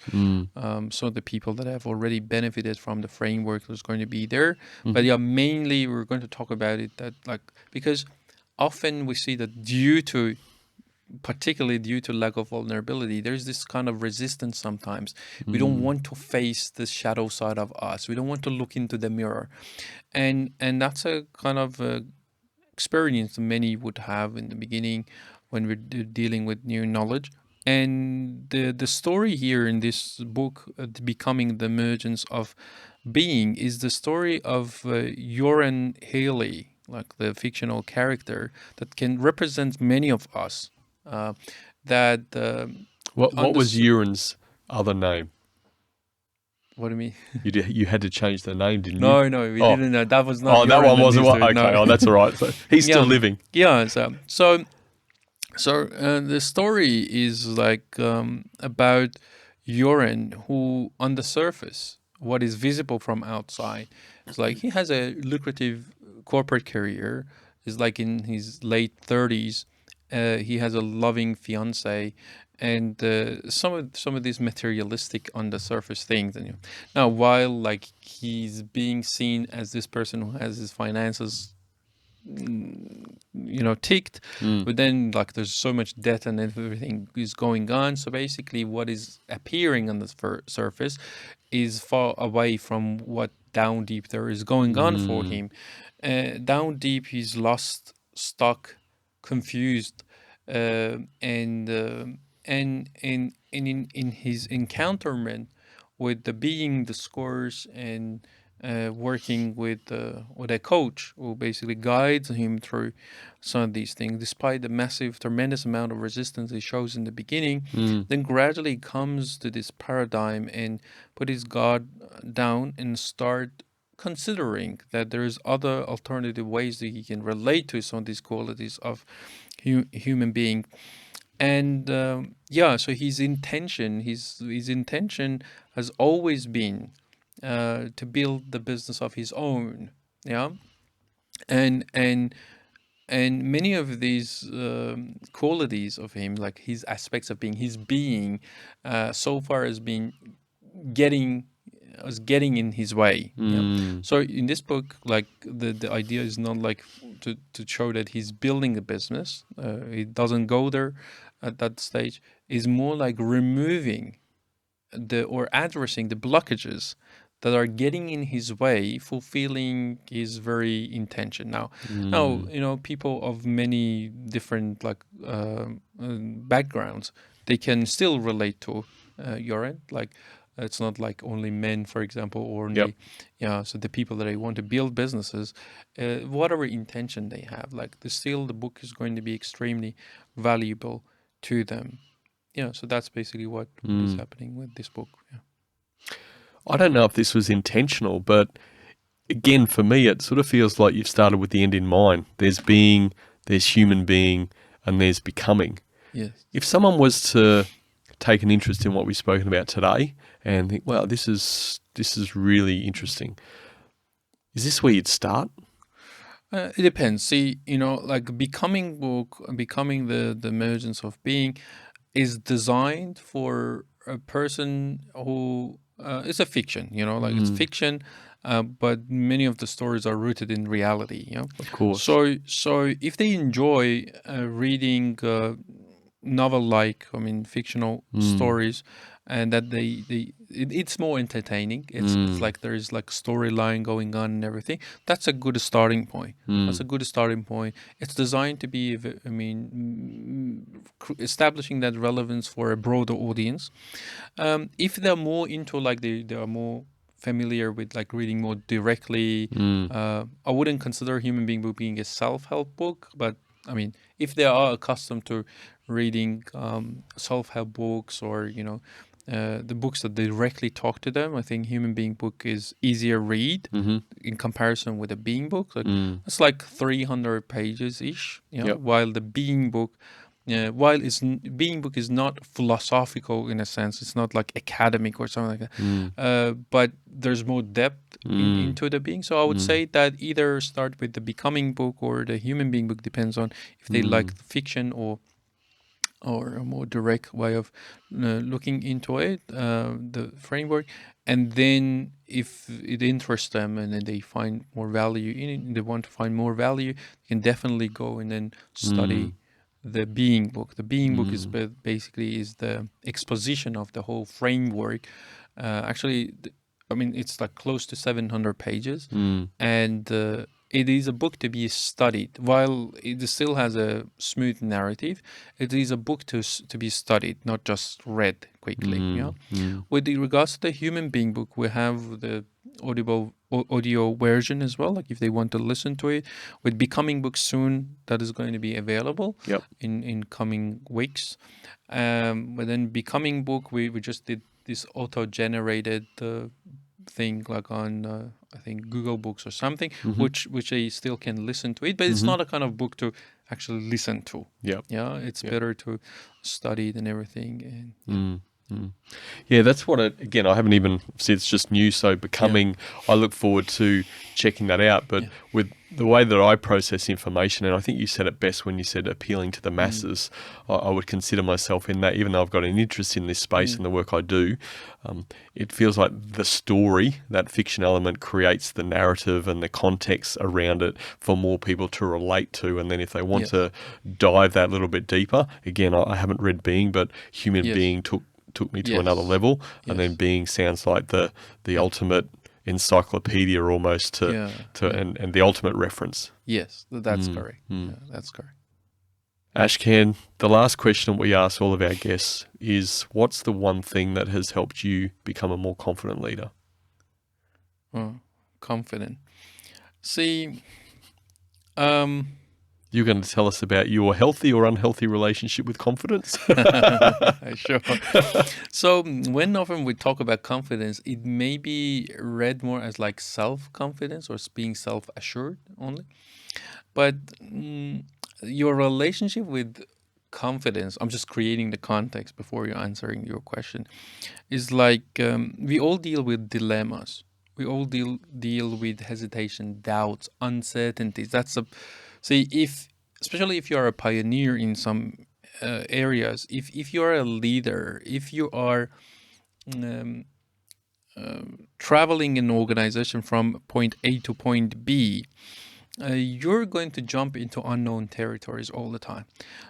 So the people that have already benefited from the framework is going to be there. But yeah, mainly we're going to talk about it because often we see that particularly due to lack of vulnerability, there's this kind of resistance sometimes. We don't want to face the shadow side of us. We don't want to look into the mirror. And that's a kind of experience many would have in the beginning when we're dealing with new knowledge. And the story here in this book, Becoming, the Emergence of Being, is the story of Joran Haley, like the fictional character that can represent many of us. That What was Uran's other name? What do you mean? You had to change the name, didn't you? No, we didn't know. That was not. That one wasn't what. Okay, No. that's all right. So he's still living. Yeah. So the story is like about Joran, who on the surface, what is visible from outside, it's like he has a lucrative corporate career. He's like in his late 30s. He has a loving fiance, and some of these materialistic on the surface things. And now, while like he's being seen as this person who has his finances ticked, but then like there's so much debt and everything is going on. So basically what is appearing on the surface is far away from what down deep there is going on for him. Down deep he's lost, stuck, confused, and in his encounterment with the being, the scores, and working with a coach who basically guides him through some of these things, despite the massive, tremendous amount of resistance he shows in the beginning. Then gradually comes to this paradigm and put his guard down and start considering that there is other alternative ways that he can relate to some of these qualities of human being. And so his intention has always been to build the business of his own. Yeah, and and and many of these qualities of him, like his aspects of being, his being, so far has been getting getting in his way. Yeah. So in this book, like the idea is not like to show that he's building a business. He doesn't go there at that stage. Is more like removing or addressing the blockages that are getting in his way, fulfilling his very intention. Now, people of many different backgrounds, they can still relate to your end. Like it's not like only men, for example, or only so the people that they want to build businesses, whatever intention they have, like the book is going to be extremely valuable to them. Yeah, so that's basically what is happening with this book. Yeah. I don't know if this was intentional, but again, for me, it sort of feels like you've started with the end in mind. There's being, there's human being, and there's becoming. Yes. If someone was to take an interest in what we've spoken about today and think, wow, this is really interesting, is this where you'd start? It depends. See, like becoming the emergence of being is designed for a person who it's a fiction, like it's fiction, but many of the stories are rooted in reality, Of course. So if they enjoy reading fictional stories, and that it's more entertaining. It's like there is like storyline going on and everything. That's a good starting point. That's a good starting point. It's designed to be, establishing that relevance for a broader audience. If they're more into like they are more familiar with like reading more directly, I wouldn't consider Human Being Book being a self-help book, but I mean, if they are accustomed to reading self-help books or the books that directly talk to them, I think Human Being Book is easier read in comparison with a Being book. Like it's like 300 pages ish. While the Being book, Being book is not philosophical in a sense. It's not like academic or something like that. But there's more depth into the being. So I would say that either start with the Becoming book or the Human Being book, depends on if they like fiction or a more direct way of looking into it, the framework. And then if it interests them and then they find more value in it, and they want to find more value, you can definitely go and then study the Being book. The Being book is basically is the exposition of the whole framework. Actually, it's like close to 700 pages, and it is a book to be studied. While it still has a smooth narrative, it is a book to be studied, not just read quickly. With regards to the Human Being book, we have the audio version as well. Like if they want to listen to it, with Becoming book soon, that is going to be available in coming weeks. But then Becoming book, we just did this auto-generated thing like on I think Google Books or something, which they still can listen to it, but it's not a kind of book to actually listen to. It's better to study it and everything. And yeah, that's what again, I haven't even said, it's just new, so Becoming, I look forward to checking that out. But with the way that I process information, and I think you said it best when you said appealing to the masses, I would consider myself in that, even though I've got an interest in this space and the work I do. It feels like the story, that fiction element, creates the narrative and the context around it for more people to relate to. And then if they want to dive that little bit deeper, again, I haven't read Being, but Human Being took me to another level, and then Being sounds like the ultimate encyclopedia almost to and the ultimate reference. Yes, that's correct. That's correct. Ashkan, the last question we ask all of our guests is, what's the one thing that has helped you become a more confident leader? confident. See, um, You're going to tell us about your healthy or unhealthy relationship with confidence? sure. So when often we talk about confidence, it may be read more as like self-confidence or being self-assured only. But your relationship with confidence, I'm just creating the context before you're answering your question, is like we all deal with dilemmas. We all deal with hesitation, doubts, uncertainties. See, if especially if you are a pioneer in some areas, if you are a leader, if you are um, traveling an organization from point A to point B, you're going to jump into unknown territories all the time.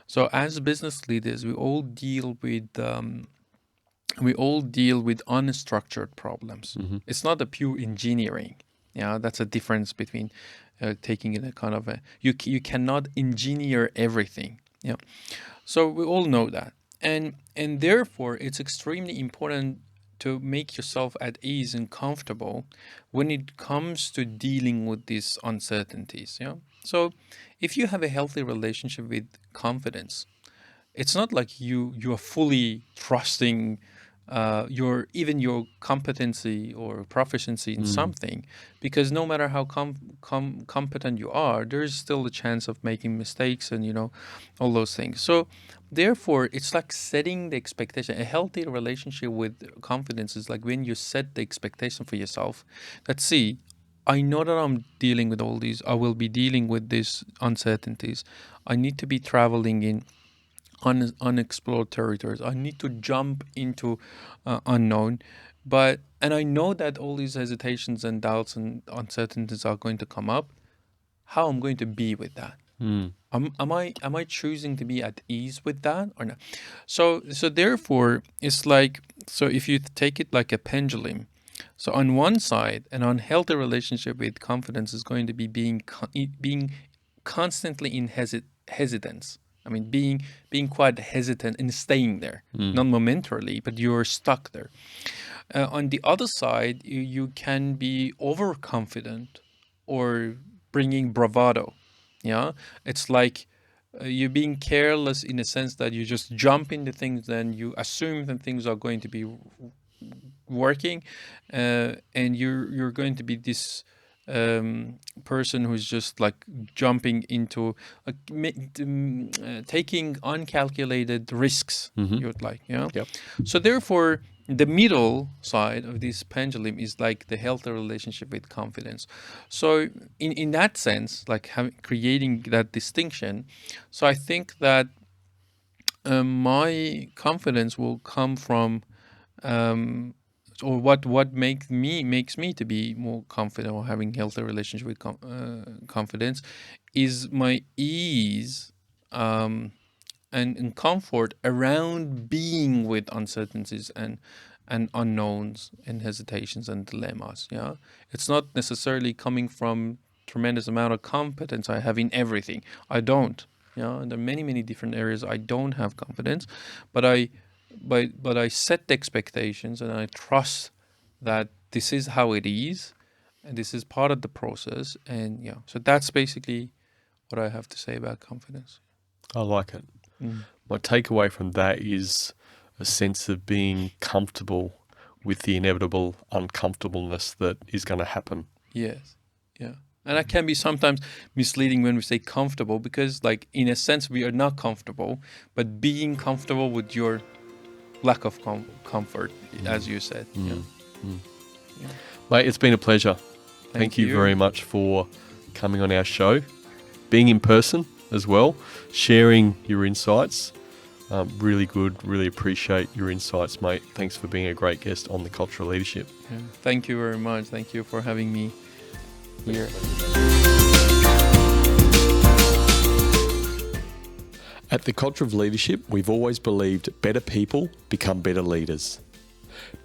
So as business leaders, we all deal with unstructured problems. It's not a pure engineering. Yeah, that's a difference between taking in a kind of a you cannot engineer everything. Yeah, so we all know that, and therefore it's extremely important to make yourself at ease and comfortable when it comes to dealing with these uncertainties. Yeah, so if you have a healthy relationship with confidence, it's not like you are fully trusting your competency or proficiency in something, because no matter how competent you are, there's still a chance of making mistakes and all those things. So therefore it's like setting the expectation. A healthy relationship with confidence is like when you set the expectation for yourself that, see, I know that I'm dealing with all these, I will be dealing with these uncertainties. I need to be traveling in unexplored territories. I need to jump into unknown, and I know that all these hesitations and doubts and uncertainties are going to come up. How I'm going to be with that? Am I choosing to be at ease with that or not? So therefore, it's like, so if you take it like a pendulum. So on one side, an unhealthy relationship with confidence is going to be being constantly in hesitance. I mean, being quite hesitant in staying there, not momentarily, but you're stuck there. On the other side, you can be overconfident or bringing bravado. Yeah, it's like you're being careless in a sense that you just jump into things, then you assume that things are going to be working, and you're going to be this person who's just like jumping into taking uncalculated risks. You'd like, Yep. So therefore, the middle side of this pendulum is like the healthy relationship with confidence. So in that sense, like creating that distinction, so I think that my confidence will come from um, or what makes me to be more confident or having healthy relationship with confidence is my ease and comfort around being with uncertainties and unknowns and hesitations and dilemmas. Yeah, it's not necessarily coming from tremendous amount of competence I have in everything. I don't. Yeah, and there are many different areas I don't have confidence, but I set the expectations and I trust that this is how it is, and this is part of the process. And yeah, so that's basically what I have to say about confidence. I like it. My takeaway from that is a sense of being comfortable with the inevitable uncomfortableness that is going to happen. Yes. Yeah. And that can be sometimes misleading when we say comfortable, because like in a sense we are not comfortable, but being comfortable with your lack of comfort, as you said. Yeah. Mate, it's been a pleasure. Thank Thank you you. very much for coming on our show, being in person as well, sharing your insights. Really good. Really appreciate your insights, mate. Thanks for being a great guest on The Cultural Leadership. Yeah. Thank you very much. Thank you for having me here. At The Culture of Leadership, we've always believed better people become better leaders.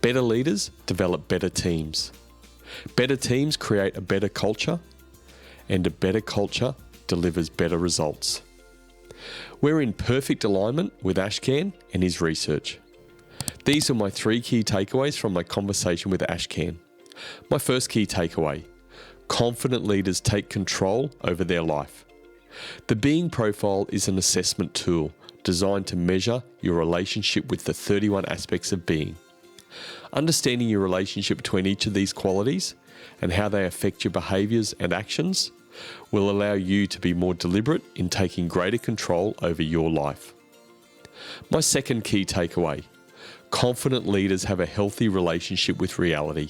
Better leaders develop better teams. Better teams create a better culture, and a better culture delivers better results. We're in perfect alignment with Ashkan and his research. These are my 3 key takeaways from my conversation with Ashkan. My first key takeaway: Confident leaders take control over their life. The Being Profile is an assessment tool designed to measure your relationship with the 31 aspects of being. Understanding your relationship between each of these qualities and how they affect your behaviours and actions will allow you to be more deliberate in taking greater control over your life. My second key takeaway: confident leaders have a healthy relationship with reality.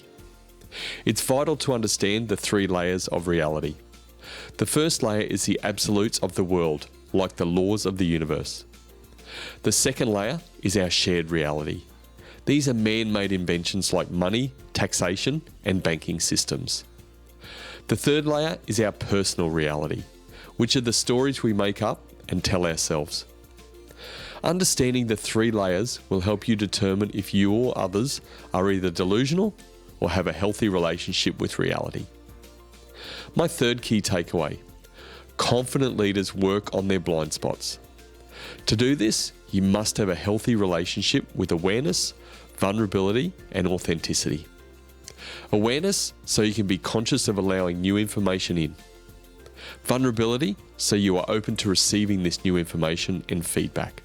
It's vital to understand the 3 layers of reality. The first layer is the absolutes of the world, like the laws of the universe. The second layer is our shared reality. These are man-made inventions like money, taxation, and banking systems. The third layer is our personal reality, which are the stories we make up and tell ourselves. Understanding the 3 layers will help you determine if you or others are either delusional or have a healthy relationship with reality. My third key takeaway: confident leaders work on their blind spots. To do this, you must have a healthy relationship with awareness, vulnerability, and authenticity. Awareness, so you can be conscious of allowing new information in. Vulnerability, so you are open to receiving this new information and feedback.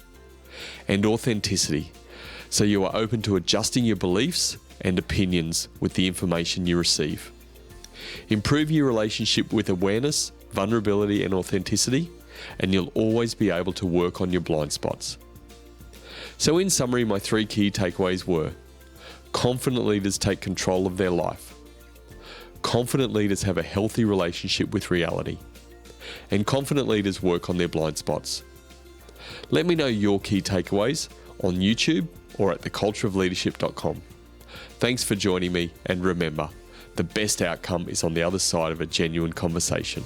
And authenticity, so you are open to adjusting your beliefs and opinions with the information you receive. Improve your relationship with awareness, vulnerability, and authenticity, and you'll always be able to work on your blind spots. So in summary, my 3 key takeaways were: confident leaders take control of their life. Confident leaders have a healthy relationship with reality. And confident leaders work on their blind spots. Let me know your key takeaways on YouTube or at thecultureofleadership.com. Thanks for joining me, and remember, the best outcome is on the other side of a genuine conversation.